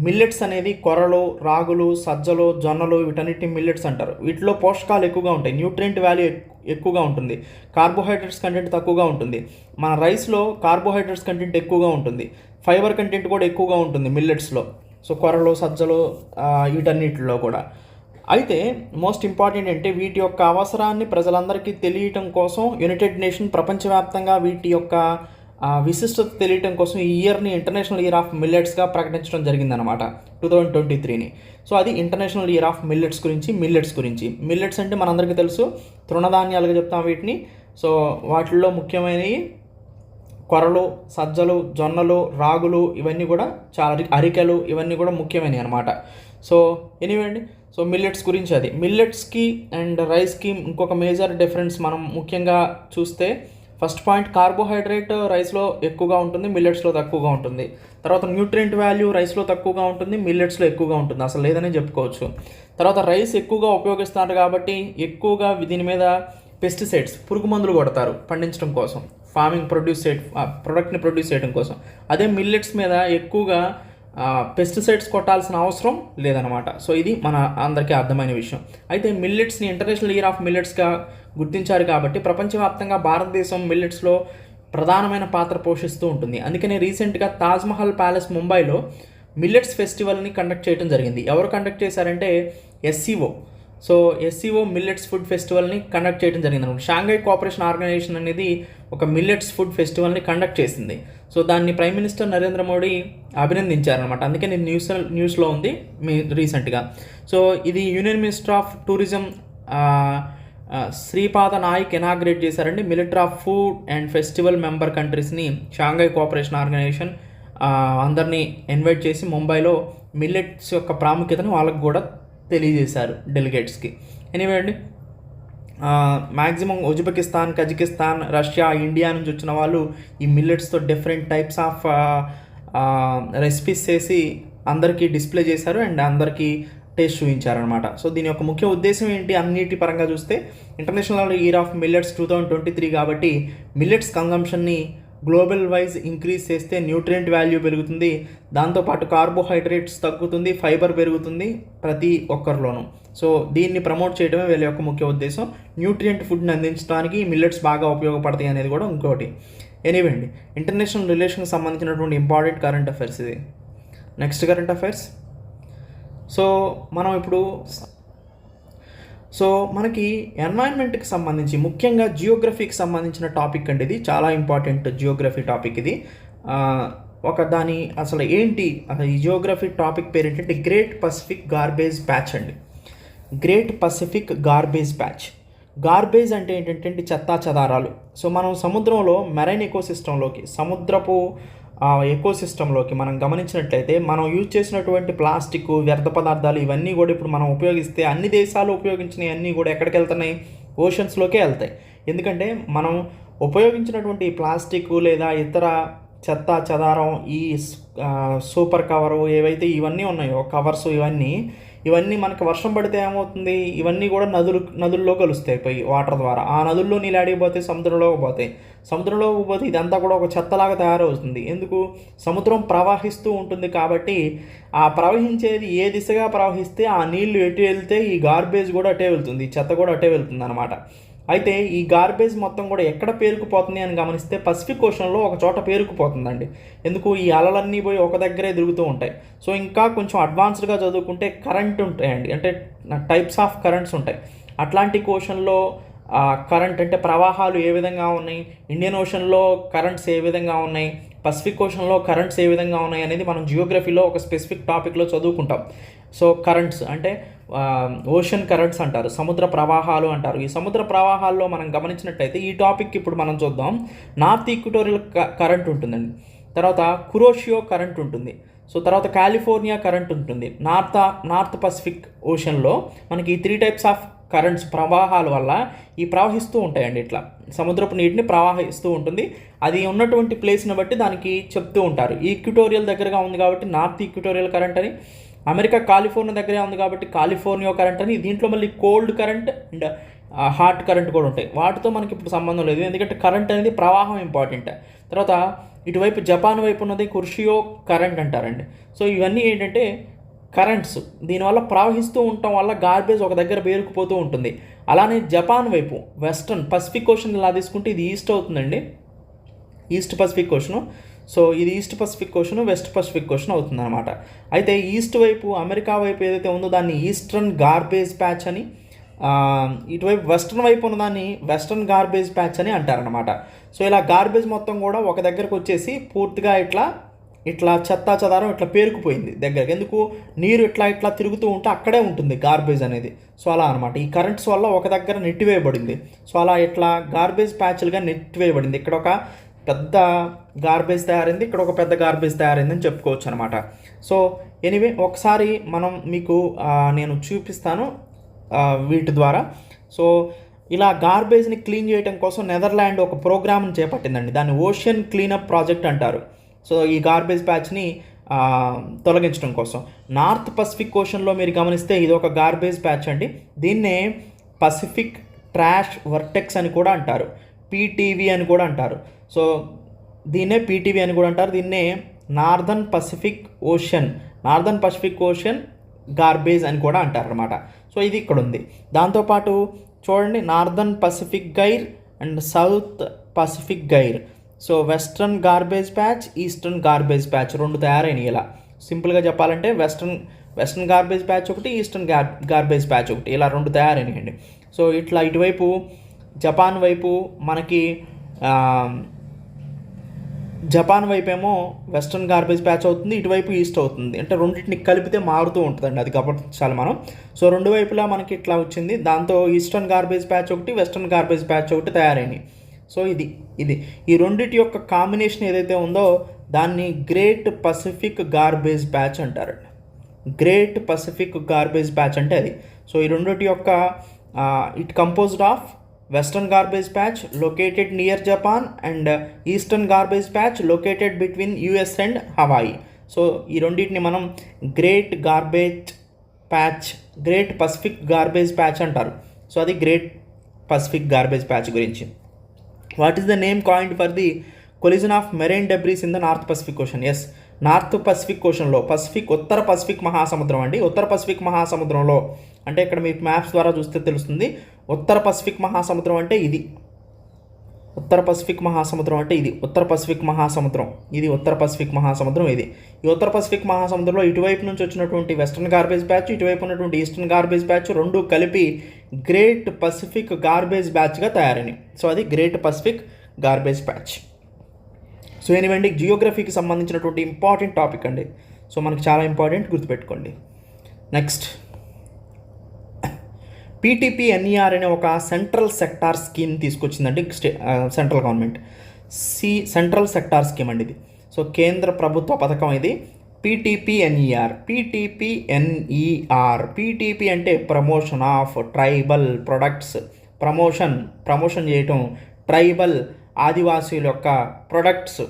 Speaker 1: మిల్లెట్స్ అనేది కొర్రలు, రాగులు, సజ్జలు, జొన్నలు, వీటన్నిటిని మిల్లెట్స్ అంటారు. వీటిలో పోషకాలు ఎక్కువగా ఉంటాయి, న్యూట్రియంట్ వాల్యూ ఎక్కువగా ఉంటుంది, కార్బోహైడ్రేట్స్ కంటెంట్ తక్కువగా ఉంటుంది. మన రైస్లో కార్బోహైడ్రేట్స్ కంటెంట్ ఎక్కువగా ఉంటుంది, ఫైబర్ కంటెంట్ కూడా ఎక్కువగా ఉంటుంది మిల్లెట్స్లో. సో కొర్రలు, సజ్జలు, వీటన్నిటిలో కూడా. అయితే మోస్ట్ ఇంపార్టెంట్ అంటే వీటి యొక్క అవసరాన్ని ప్రజలందరికీ తెలియటం కోసం యునైటెడ్ నేషన్ ప్రపంచవ్యాప్తంగా వీటి యొక్క విశిష్టత తెలియటం కోసం ఈ ఇయర్ని ఇంటర్నేషనల్ ఇయర్ ఆఫ్ మిల్లెట్స్గా ప్రకటించడం జరిగిందనమాట 2023ని. సో అది ఇంటర్నేషనల్ ఇయర్ ఆఫ్ మిల్లెట్స్ గురించి. మిల్లెట్స్ అంటే మనందరికీ తెలుసు, తృణధాన్యాలుగా చెప్తాం వీటిని. సో వాటిల్లో ముఖ్యమైనవి కొర్రలు, సజ్జలు, జొన్నలు, రాగులు, ఇవన్నీ కూడా చాలా, అరికెలు, ఇవన్నీ కూడా ముఖ్యమైనవి అనమాట. సో ఎనీవే అండి, సో మిల్లెట్స్ గురించి అది. మిల్లెట్స్కి అండ్ రైస్కి ఇంకొక మేజర్ డిఫరెన్స్ మనం ముఖ్యంగా చూస్తే, ఫస్ట్ పాయింట్, కార్బోహైడ్రేట్ రైస్లో ఎక్కువగా ఉంటుంది, మిల్లెట్స్లో తక్కువగా ఉంటుంది. తర్వాత న్యూట్రియంట్ వాల్యూ రైస్లో తక్కువగా ఉంటుంది, మిల్లెట్స్లో ఎక్కువగా ఉంటుంది, అసలు లేదని చెప్పుకోవచ్చు. తర్వాత రైస్ ఎక్కువగా ఉపయోగిస్తారు కాబట్టి ఎక్కువగా దీని మీద పెస్టిసైడ్స్, పురుగు మందులు కొడతారు పండించడం కోసం, ప్రొడక్ట్ని ప్రొడ్యూస్ చేయడం కోసం. అదే మిల్లెట్స్ మీద ఎక్కువగా పెస్టిసైడ్స్ కొట్టాల్సిన అవసరం లేదనమాట. సో ఇది మన అందరికీ అర్థమైన విషయం. అయితే మిల్లెట్స్ని ఇంటర్నేషనల్ ఇయర్ ఆఫ్ మిల్లెట్స్గా గుర్తించారు కాబట్టి ప్రపంచవ్యాప్తంగా భారతదేశం మిల్లెట్స్లో ప్రధానమైన పాత్ర పోషిస్తూ ఉంటుంది. అందుకనే రీసెంట్గా తాజ్మహల్ ప్యాలెస్ ముంబైలో మిల్లెట్స్ ఫెస్టివల్ని కండక్ట్ చేయడం జరిగింది. ఎవరు కండక్ట్ చేశారంటే SCO. So SCO millets food ఫెస్టివల్ని కండక్ట్ చేయడం జరిగింది అనమాట. షాంఘై కోఆపరేషన్ ఆర్గనైజేషన్ అనేది ఒక మిల్లెట్స్ ఫుడ్ ఫెస్టివల్ని కండక్ట్ చేసింది. సో దాన్ని ప్రైమ్ మినిస్టర్ నరేంద్ర మోడీ అభినందించారనమాట. అందుకే నేను న్యూస్లో ఉంది రీసెంట్గా. సో ఇది union minister of tourism Shripad Naik inaugurate చేశారండి. Military of food and festival member కంట్రీస్ని షాంఘై కోఆపరేషన్ ఆర్గనైజేషన్ అందరినీ ఇన్వైట్ చేసి ముంబైలో మిల్లెట్స్ యొక్క ప్రాముఖ్యతను వాళ్ళకు కూడా తెలియజేశారు డెలిగేట్స్కి. ఎనీవే అండి, maximum Uzbekistan, Kazakhstan, Russia, India నుంచి వచ్చిన వాళ్ళు ఈ మిల్లెట్స్తో డిఫరెంట్ టైప్స్ ఆఫ్ రెసిపీస్ చేసి అందరికీ డిస్ప్లే చేశారు అండ్ అందరికీ టేస్ట్ చూపించారనమాట. సో దీని యొక్క ముఖ్య ఉద్దేశం ఏంటి అన్నిటి పరంగా చూస్తే, ఇంటర్నేషనల్ ఇయర్ ఆఫ్ మిల్లెట్స్ 2023 కాబట్టి మిల్లెట్స్ కన్జంప్షన్ని గ్లోబల్ వైజ్ ఇంక్రీజ్ చేస్తే న్యూట్రియంట్ వాల్యూ పెరుగుతుంది, దాంతోపాటు కార్బోహైడ్రేట్స్ తగ్గుతుంది, ఫైబర్ పెరుగుతుంది ప్రతి ఒక్కరిలోనూ. సో దీన్ని ప్రమోట్ చేయడమే వీళ్ళ యొక్క ముఖ్య ఉద్దేశం. న్యూట్రియంట్ ఫుడ్ని అందించడానికి మిల్లెట్స్ బాగా ఉపయోగపడతాయి అనేది కూడా ఇంకోటి. ఎనీవే అండి, ఇంటర్నేషనల్ రిలేషన్కి సంబంధించినటువంటి ఇంపార్టెంట్ కరెంట్ అఫైర్స్ ఇది. Next current affairs. సో మనం ఇప్పుడు మనకి ఎన్వైరన్మెంట్కి సంబంధించి ముఖ్యంగా జియోగ్రఫీకి సంబంధించిన టాపిక్ అండి. ఇది చాలా ఇంపార్టెంట్ జియోగ్రఫీ టాపిక్ ఇది. దాని అసలు ఏంటి, అసలు ఈ జియోగ్రఫీ టాపిక్ పేరు ఏంటంటే గ్రేట్ పసిఫిక్ గార్బేజ్ ప్యాచ్ అండి. Great Pacific garbage patch. Garbage అంటే ఏంటంటే చెత్తా చెదారాలు. సో మనం సముద్రంలో మెరైన్ ఎకోసిస్టంలోకి, సముద్రపు ఎకోసిస్టంలోకి మనం గమనించినట్లయితే మనం యూజ్ చేసినటువంటి ప్లాస్టిక్, వ్యర్థ పదార్థాలు ఇవన్నీ కూడా ఇప్పుడు మనం ఉపయోగిస్తే అన్ని దేశాలు ఉపయోగించినవి అన్నీ కూడా ఎక్కడికి వెళ్తున్నాయి? ఓషన్స్లోకే వెళ్తాయి. ఎందుకంటే మనం ఉపయోగించినటువంటి ప్లాస్టిక్ లేదా ఇతర చెత్త చెదారం, ఈ సూపర్ కవరు ఏవైతే ఇవన్నీ ఉన్నాయో కవర్స్, ఇవన్నీ మనకి వర్షం పడితే ఏమవుతుంది? ఇవన్నీ కూడా నదుల్లో కలుస్తాయి పోయి వాటర్ ద్వారా. ఆ నదుల్లో నీళ్ళు అడిగిపోతే సముద్రంలోకి పోతే ఇదంతా కూడా ఒక చెత్తలాగా తయారవుతుంది. ఎందుకు? సముద్రం ప్రవహిస్తూ ఉంటుంది కాబట్టి ఆ ప్రవహించేది ఏ దిశగా ప్రవహిస్తే ఆ నీళ్లు ఎటు వెళ్తే ఈ గార్బేజ్ కూడా అటే వెళ్తుంది, ఈ చెత్త కూడా అటే వెళ్తుంది అనమాట. అయితే ఈ గార్బేజ్ మొత్తం కూడా ఎక్కడ పేరుకుపోతుంది అని గమనిస్తే పసిఫిక్ ఓషన్లో ఒక చోట పేరుకుపోతుందండి. ఎందుకు? ఈ అలలన్నీ పోయి ఒక దగ్గరే తిరుగుతూ ఉంటాయి. సో ఇంకా కొంచెం అడ్వాన్స్డ్గా చదువుకుంటే కరెంట్ ఉంటాయండి, అంటే టైప్స్ ఆఫ్ కరెంట్స్ ఉంటాయి. అట్లాంటిక్ ఓషన్లో కరెంట్ అంటే ప్రవాహాలు ఏ విధంగా ఉన్నాయి, ఇండియన్ ఓషన్లో కరెంట్స్ ఏ విధంగా ఉన్నాయి, పసిఫిక్ ఓషన్లో కరెంట్స్ ఏ విధంగా ఉన్నాయి అనేది మనం జియోగ్రఫీలో ఒక స్పెసిఫిక్ టాపిక్లో చదువుకుంటాం. సో కరెంట్స్ అంటే ఓషన్ కరెంట్స్ అంటారు, సముద్ర ప్రవాహాలు అంటారు. ఈ సముద్ర ప్రవాహాల్లో మనం గమనించినట్లయితే ఈ టాపిక్ ఇప్పుడు మనం చూద్దాం. నార్త్ ఈక్వటోరియల్ కరెంట్ ఉంటుందండి, తర్వాత కురోషియో కరెంట్ ఉంటుంది, సో తర్వాత కాలిఫోర్నియా కరెంట్ ఉంటుంది. నార్త్ పసిఫిక్ ఓషన్లో మనకి ఈ 3 టైప్స్ ఆఫ్ కరెంట్స్ ప్రవాహాల వల్ల ఈ ప్రవహిస్తూ ఉంటాయండి. ఇట్లా సముద్రపు నీటిని ప్రవహిస్తూ ఉంటుంది. అది ఉన్నటువంటి ప్లేస్ని బట్టి దానికి చెప్తూ ఉంటారు. ఈక్వటోరియల్ దగ్గరగా ఉంది కాబట్టి నార్త్ ఈక్వటోరియల్ కరెంట్ అని, అమెరికా కాలిఫోర్నియా దగ్గరే ఉంది కాబట్టి కాలిఫోర్నియా కరెంట్ అని. దీంట్లో మళ్ళీ cold current and hot current కూడా ఉంటాయి. వాటితో మనకి ఇప్పుడు సంబంధం లేదు, ఎందుకంటే కరెంట్ అనేది ప్రవాహం ఇంపార్టెంట్. తర్వాత ఇటువైపు జపాన్ వైపు ఉన్నది కుర్షియో కరెంట్ అంటారండి. సో ఇవన్నీ ఏంటంటే కరెంట్స్, దీనివల్ల ప్రవహిస్తూ ఉండటం వల్ల గార్బేజ్ ఒక దగ్గర పేరుకుపోతూ ఉంటుంది. అలానే జపాన్ వైపు వెస్టర్న్ పసిఫిక్ ఓషన్ ఇలా తీసుకుంటే ఇది ఈస్ట్ అవుతుందండి, ఈస్ట్ పసిఫిక్ ఓషను. సో ఇది east Pacific ocean, west Pacific ocean అవుతుంది అనమాట. అయితే ఈస్ట్ వైపు అమెరికా వైపు ఏదైతే ఉందో దాన్ని ఈస్టర్న్ గార్బేజ్ ప్యాచ్ అని, ఇటువైపు వెస్టర్న్ వైపు ఉన్నదాన్ని వెస్టర్న్ గార్బేజ్ ప్యాచ్ అని అంటారనమాట. సో ఇలా గార్బేజ్ మొత్తం కూడా ఒక దగ్గరకు వచ్చేసి పూర్తిగా ఇట్లా చెత్తా చెదారం ఇట్లా పేరుకుపోయింది దగ్గరికి. ఎందుకు? నీరు ఇట్లా తిరుగుతూ ఉంటే అక్కడే ఉంటుంది గార్బేజ్ అనేది. సో అలా అనమాట. ఈ కరెంట్స్ వల్ల ఒక దగ్గర నెట్టివేయబడింది. సో అలా ఇట్లా గార్బేజ్ ప్యాచ్లుగా నెట్టివేయబడింది. ఇక్కడ ఒక పెద్ద గార్బేజ్ తయారైంది, ఇక్కడ ఒక పెద్ద గార్బేజ్ తయారైందని చెప్పుకోవచ్చు అనమాట. సో ఎనీవే ఒకసారి మనం మీకు నేను చూపిస్తాను వీటి ద్వారా. సో ఇలా గార్బేజ్ని క్లీన్ చేయడం కోసం నెదర్లాండ్ ఒక ప్రోగ్రామ్ని చేపట్టిందండి, దాన్ని ఓషన్ క్లీనప్ ప్రాజెక్ట్ అంటారు. సో ఈ గార్బేజ్ ప్యాచ్ని తొలగించడం కోసం నార్త్ పసిఫిక్ ఓషన్లో మీరు గమనిస్తే ఇది ఒక గార్బేజ్ ప్యాచ్ అండి. దీన్నే పసిఫిక్ ట్రాష్ వర్టెక్స్ అని కూడా అంటారు, పీటీవీ అని కూడా అంటారు. సో దీన్నే పీటీవీ అని కూడా అంటారు. దీన్నే నార్దర్న్ పసిఫిక్ ఓషన్ గార్బేజ్ అని కూడా అంటారు అనమాట. సో ఇది ఇక్కడ ఉంది. దాంతోపాటు చూడండి, northern Pacific gyre and south Pacific gyre. So western garbage patch, eastern garbage patch 2 తయారైనవి. ఇలా సింపుల్గా చెప్పాలంటే వెస్ట్రన్ గార్బేజ్ ప్యాచ్ ఒకటి, ఈస్టర్న్ గార్బేజ్ ప్యాచ్ ఒకటి, ఇలా 2 తయారైనాయండి. సో ఇట్లా ఇటువైపు జపాన్ వైపు మనకి జపాన్ వైపు ఏమో వెస్ట్రన్ గార్బేజ్ ప్యాచ్ అవుతుంది, ఇటువైపు ఈస్ట్ అవుతుంది. అంటే రెండింటిని కలిపితే మారుతూ ఉంటుందండి, అది గమనించాలి మనం. సో 2 వైపులా మనకి ఇట్లా వచ్చింది. దాంతో ఈస్టర్న్ గార్బేజ్ ప్యాచ్ ఒకటి, వెస్ట్రన్ గార్బేజ్ ప్యాచ్ ఒకటి తయారైనాయి. సో ఇది ఈ రెండింటి యొక్క కాంబినేషన్ ఏదైతే ఉందో దాన్ని గ్రేట్ పసిఫిక్ గార్బేజ్ ప్యాచ్ అంటారండి. గ్రేట్ పసిఫిక్ గార్బేజ్ ప్యాచ్ అంటే అది. సో ఈ రెండింటి యొక్క it composed of western garbage patch located near Japan and eastern garbage patch located between US and Hawaii. So ఈ రెండింటిని మనం గ్రేట్ పసిఫిక్ గార్బేజ్ ప్యాచ్ అంటారు. సో అది గ్రేట్ పసిఫిక్ గార్బేజ్ ప్యాచ్ గురించి. What is the name coined for the collision of marine debris in the north Pacific ocean? Yes, north Pacific ఓషన్లో Uttara Pacific మహాసముద్రం అండి. ఉత్తర Pacific మహాసముద్రంలో అంటే ఇక్కడ మీకు maps ద్వారా చూస్తే తెలుస్తుంది. ఉత్తర పసిఫిక్ మహాసముద్రం అంటే ఇది ఉత్తర పసిఫిక్ మహాసముద్రం అంటే ఇది ఉత్తర పసిఫిక్ మహాసముద్రం, ఇది ఉత్తర పసిఫిక్ మహాసముద్రం. ఇది ఈ ఉత్తర పసిఫిక్ మహాసముద్రంలో ఇటువైపు నుంచి వచ్చినటువంటి వెస్ట్రన్ గార్బేజ్ బ్యాచ్, ఇటువైపు ఉన్నటువంటి ఈస్టర్న్ గార్బేజ్ బ్యాచ్ రెండు కలిపి గ్రేట్ పసిఫిక్ గార్బేజ్ బ్యాచ్గా తయారైనవి. సో అది great Pacific garbage patch. So ఎనివండి, జియోగ్రఫీకి సంబంధించినటువంటి ఇంపార్టెంట్ టాపిక్ అండి. సో మనకి చాలా ఇంపార్టెంట్, గుర్తుపెట్టుకోండి. నెక్స్ట్, PTPNER అనే ఒక సెంట్రల్ సెక్టార్ స్కీమ్ తీసుకొచ్చిందండి central government. Central sector scheme అండి ఇది. సో కేంద్ర ప్రభుత్వ పథకం ఇది. PTPNER. PTP అంటే promotion of tribal products. Promotion చేయటం ట్రైబల్ ఆదివాసీల యొక్క ప్రొడక్ట్స్,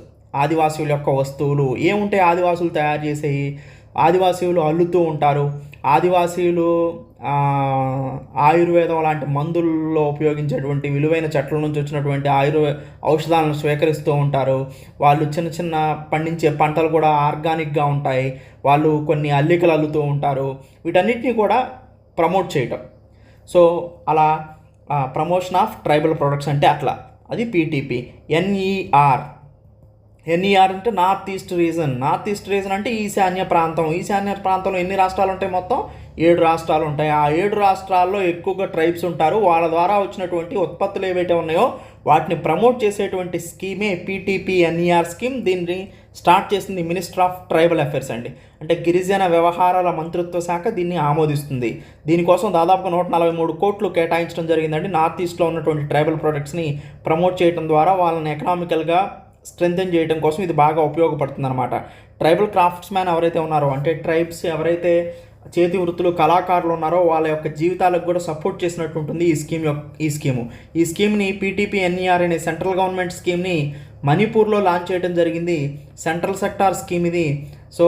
Speaker 1: ఆదివాసీల యొక్క వస్తువులు ఏముంటాయి, ఆదివాసులు తయారు చేసేవి, ఆదివాసీలు అల్లుతూ ఉంటారు, ఆదివాసీలు ఆయుర్వేదం లాంటి మందుల్లో ఉపయోగించేటువంటి విలువైన చెట్ల నుంచి వచ్చినటువంటి ఔషధాలను స్వీకరిస్తూ ఉంటారు. వాళ్ళు చిన్న చిన్న పండించే పంటలు కూడా ఆర్గానిక్గా ఉంటాయి. వాళ్ళు కొన్ని అల్లికలు అల్లుతూ ఉంటారు. వీటన్నిటిని కూడా ప్రమోట్ చేయటం. సో అలా ప్రమోషన్ ఆఫ్ ట్రైబల్ ప్రొడక్ట్స్ అంటే అట్లా, అది PTP. NER అంటే north east region. North east region అంటే ఈశాన్య ప్రాంతంలో ఎన్ని రాష్ట్రాలు ఉంటాయి? మొత్తం 7 రాష్ట్రాలు ఉంటాయి. ఆ 7 రాష్ట్రాల్లో ఎక్కువగా ట్రైబ్స్ ఉంటారు. వాళ్ళ ద్వారా వచ్చినటువంటి ఉత్పత్తులు ఏవైతే ఉన్నాయో వాటిని ప్రమోట్ చేసేటువంటి స్కీమే PTPNER స్కీమ్. దీన్ని స్టార్ట్ చేసింది మినిస్టర్ ఆఫ్ ట్రైబల్ అఫైర్స్ అండి. అంటే గిరిజన వ్యవహారాల మంత్రిత్వ శాఖ దీన్ని ఆమోదిస్తుంది. దీనికోసం దాదాపుగా 143 కోట్లు కేటాయించడం జరిగిందండి. నార్త్ ఈస్ట్లో ఉన్నటువంటి ట్రైబల్ ప్రొడక్ట్స్ని ప్రమోట్ చేయడం ద్వారా వాళ్ళని ఎకనామికల్గా స్ట్రెంథెన్ చేయడం కోసం ఇది బాగా ఉపయోగపడుతుంది అనమాట. ట్రైబల్ క్రాఫ్ట్స్ మ్యాన్ ఎవరైతే ఉన్నారో, అంటే ట్రైబ్స్ ఎవరైతే చేతి వృత్తులు కళాకారులు ఉన్నారో వాళ్ళ యొక్క జీవితాలకు కూడా సపోర్ట్ చేసినట్టు ఉంటుంది ఈ స్కీమ్ని PTPNER అనే సెంట్రల్ గవర్నమెంట్ స్కీమ్ని మణిపూర్లో లాంచ్ చేయడం జరిగింది. సెంట్రల్ సెక్టార్ స్కీమ్ ఇది. సో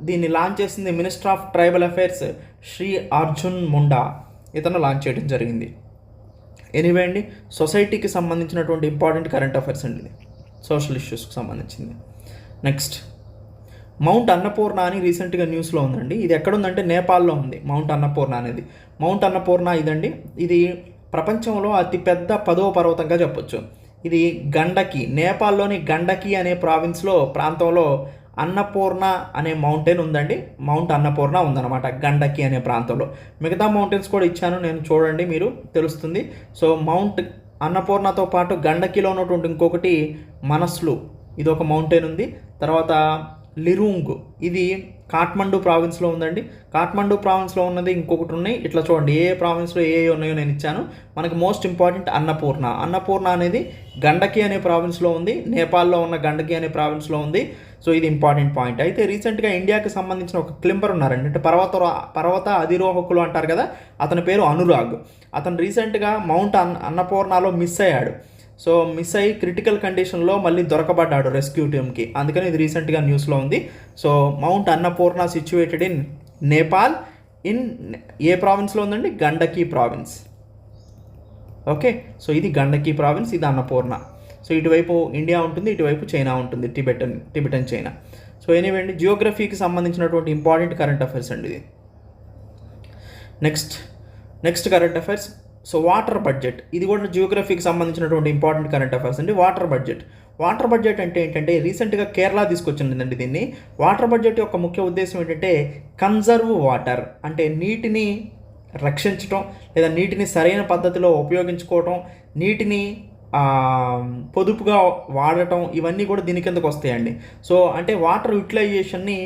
Speaker 1: దీన్ని లాంచ్ చేసింది minister of tribal affairs Shri Arjun Munda, ఇతను లాంచ్ చేయడం జరిగింది. ఎనీవే అండి, సొసైటీకి సంబంధించినటువంటి ఇంపార్టెంట్ కరెంట్ అఫైర్స్ అండి ఇది, సోషల్ ఇష్యూస్కి సంబంధించింది. నెక్స్ట్, మౌంట్ అన్నపూర్ణ అని రీసెంట్గా న్యూస్లో ఉందండి. ఇది ఎక్కడుందంటే నేపాల్లో ఉంది మౌంట్ అన్నపూర్ణ అనేది. మౌంట్ అన్నపూర్ణ ఇదండి, ఇది ప్రపంచంలో అతిపెద్ద 10వ పర్వతంగా చెప్పొచ్చు. ఇది గండకి, నేపాల్లోని గండకి అనే ప్రాంతంలో అన్నపూర్ణ అనే మౌంటైన్ ఉందండి. మౌంట్ అన్నపూర్ణ ఉందన్నమాట గండకి అనే ప్రాంతంలో. మిగతా మౌంటైన్స్ కూడా ఇచ్చాను నేను, చూడండి మీరు తెలుస్తుంది. సో మౌంట్ అన్నపూర్ణతో పాటు గండకిలో ఉన్నటువంటి ఇంకొకటి మనస్లు, ఇది ఒక మౌంటైన్ ఉంది. తర్వాత లిరుంగ్, ఇది కాఠ్మండూ ప్రావిన్స్లో ఉందండి. కాఠ్మండూ ప్రావిన్స్లో ఉన్నది ఇంకొకటి ఉన్నాయి. ఇట్లా చూడండి ఏ ప్రావిన్స్లో ఏ ఉన్నాయో నేను ఇచ్చాను. మనకి మోస్ట్ ఇంపార్టెంట్ అన్నపూర్ణ అనేది గండకి అనే ప్రావిన్స్లో ఉంది. నేపాల్లో ఉన్న గండకి అనే ప్రావిన్స్లో ఉంది. సో ఇది ఇంపార్టెంట్ పాయింట్. అయితే రీసెంట్గా ఇండియాకి సంబంధించిన ఒక క్లింబర్ ఉన్నారండి, అంటే పర్వత అధిరోహకులు అంటారు కదా, అతని పేరు అనురాగ్. అతను రీసెంట్గా మౌంట్ అన్నపూర్ణలో మిస్ అయ్యాడు. సో మిస్ అయ్యి క్రిటికల్ కండిషన్లో మళ్ళీ దొరకబడ్డాడు రెస్క్యూ టీమ్కి, అందుకని ఇది రీసెంట్గా న్యూస్లో ఉంది. So mount Annapurna situated in Nepal, in a ప్రావిన్స్లో ఉందండి? గండకీ ప్రావిన్స్. ఓకే, సో ఇది గండకీ ప్రావిన్స్, ఇది అన్నపూర్ణ. సో ఇటువైపు ఇండియా ఉంటుంది, ఇటువైపు చైనా ఉంటుంది, టిబెటన్ చైనా. సో ఎనీవే అండి, జియోగ్రఫీకి సంబంధించినటువంటి ఇంపార్టెంట్ కరెంట్ అఫైర్స్ అండి ఇది. Next current affairs. So water budget, ఇది కూడా జియోగ్రఫీకి సంబంధించినటువంటి ఇంపార్టెంట్ కరెంట్ అఫైర్స్ అండి. వాటర్ బడ్జెట్ అంటే ఏంటంటే రీసెంట్గా కేరళ తీసుకొచ్చిందండి దీన్ని. వాటర్ బడ్జెట్ యొక్క ముఖ్య ఉద్దేశం ఏంటంటే కన్జర్వ్ వాటర్, అంటే నీటిని రక్షించడం లేదా నీటిని సరైన పద్ధతిలో ఉపయోగించుకోవటం, నీటిని పొదుపుగా వాడటం, ఇవన్నీ కూడా దీని కిందకు వస్తాయండి. సో అంటే వాటర్ యూటిలైజేషన్ని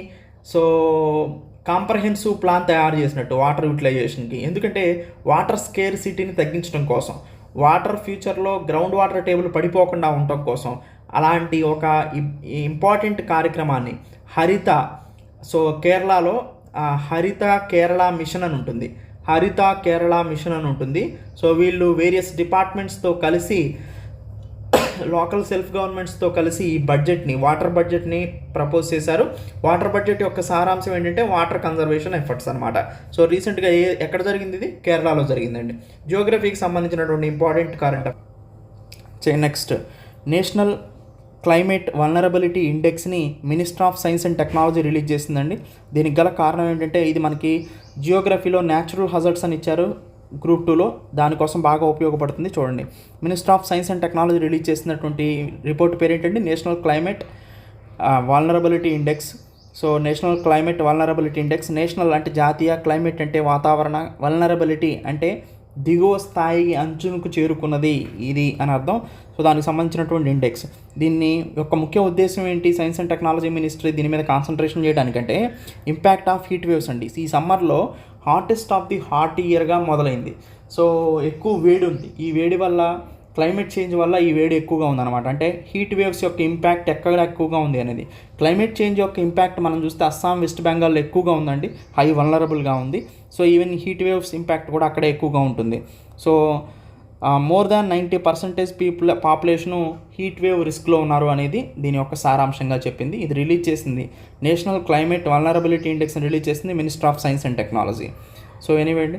Speaker 1: కాంప్రహెన్సివ్ ప్లాన్ తయారు చేసినట్టు వాటర్ యూటిలైజేషన్కి. ఎందుకంటే వాటర్ స్కేర్సిటీని తగ్గించడం కోసం, వాటర్ ఫ్యూచర్లో గ్రౌండ్ వాటర్ టేబుల్ పడిపోకుండా ఉండటం కోసం అలాంటి ఒక ఇంపార్టెంట్ కార్యక్రమాన్ని కేరళలో హరిత కేరళ మిషన్ అని ఉంటుంది. సో వీళ్ళు వేరియస్ డిపార్ట్మెంట్స్తో కలిసి, లోకల్ సెల్ఫ్ గవర్నమెంట్స్తో కలిసి ఈ వాటర్ బడ్జెట్ని ప్రపోజ్ చేశారు. వాటర్ బడ్జెట్ యొక్క సారాంశం ఏంటంటే వాటర్ కన్జర్వేషన్ ఎఫర్ట్స్ అనమాట. సో రీసెంట్గా ఎక్కడ జరిగింది? ఇది కేరళలో జరిగిందండి. జియోగ్రఫీకి సంబంధించినటువంటి important current. Next, national climate vulnerability ఇండెక్స్ని minister of science and technology release చేసిందండి. దీనికి గల కారణం ఏంటంటే ఇది మనకి జియోగ్రఫీలో న్యాచురల్ హజార్డ్స్ అని ఇచ్చారు, గ్రూప్ 2లో దానికోసం బాగా ఉపయోగపడుతుంది. చూడండి, minister of science and technology release చేసినటువంటి రిపోర్ట్ పేరు ఏంటంటే national climate vulnerability index. So national climate vulnerability index, national అంటే జాతీయ, క్లైమేట్ అంటే వాతావరణ, వల్నరబిలిటీ అంటే దిగువ స్థాయి అంచునకు చేరుకున్నది ఇది అని అర్థం. సో దానికి సంబంధించినటువంటి ఇండెక్స్. దీన్ని యొక్క ముఖ్య ఉద్దేశం ఏంటి, సైన్స్ అండ్ టెక్నాలజీ మినిస్ట్రీ దీని మీద కాన్సన్ట్రేషన్ చేయడానికంటే ఇంపాక్ట్ ఆఫ్ హీట్ వేవ్స్ అండి. ఈ సమ్మర్లో హాటెస్ట్ ఆఫ్ ది హాట్ ఇయర్గా మొదలైంది. సో ఎక్కువ వేడి ఉంది. ఈ వేడి వల్ల, క్లైమేట్ చేంజ్ వల్ల ఈ వేడి ఎక్కువగా ఉందన్నమాట. అంటే హీట్ వేవ్స్ యొక్క ఇంపాక్ట్ ఎక్కడ ఎక్కువగా ఉంది అనేది. క్లైమేట్ చేంజ్ యొక్క ఇంపాక్ట్ మనం చూస్తే అస్సాం, వెస్ట్ బెంగాల్లో ఎక్కువగా ఉందండి, హై వల్నరబుల్గా ఉంది. So even heat waves impact కూడా అక్కడే ఎక్కువగా ఉంటుంది. So more than 90% population heat wave రిస్క్లో ఉన్నారు అనేది దీని యొక్క సారాంశంగా చెప్పింది. ఇది రిలీజ్ చేసింది నేషనల్ క్లైమేట్ వల్నరబిలిటీ ఇండెక్స్ని రిలీజ్ చేసింది minister of science and technology. So anyway అండి,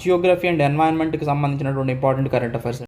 Speaker 1: జియోగ్రఫీ అండ్ ఎన్వైరన్మెంట్కి సంబంధించినటువంటి ఇంపార్టెంట్ కరెంట్ అఫైర్స్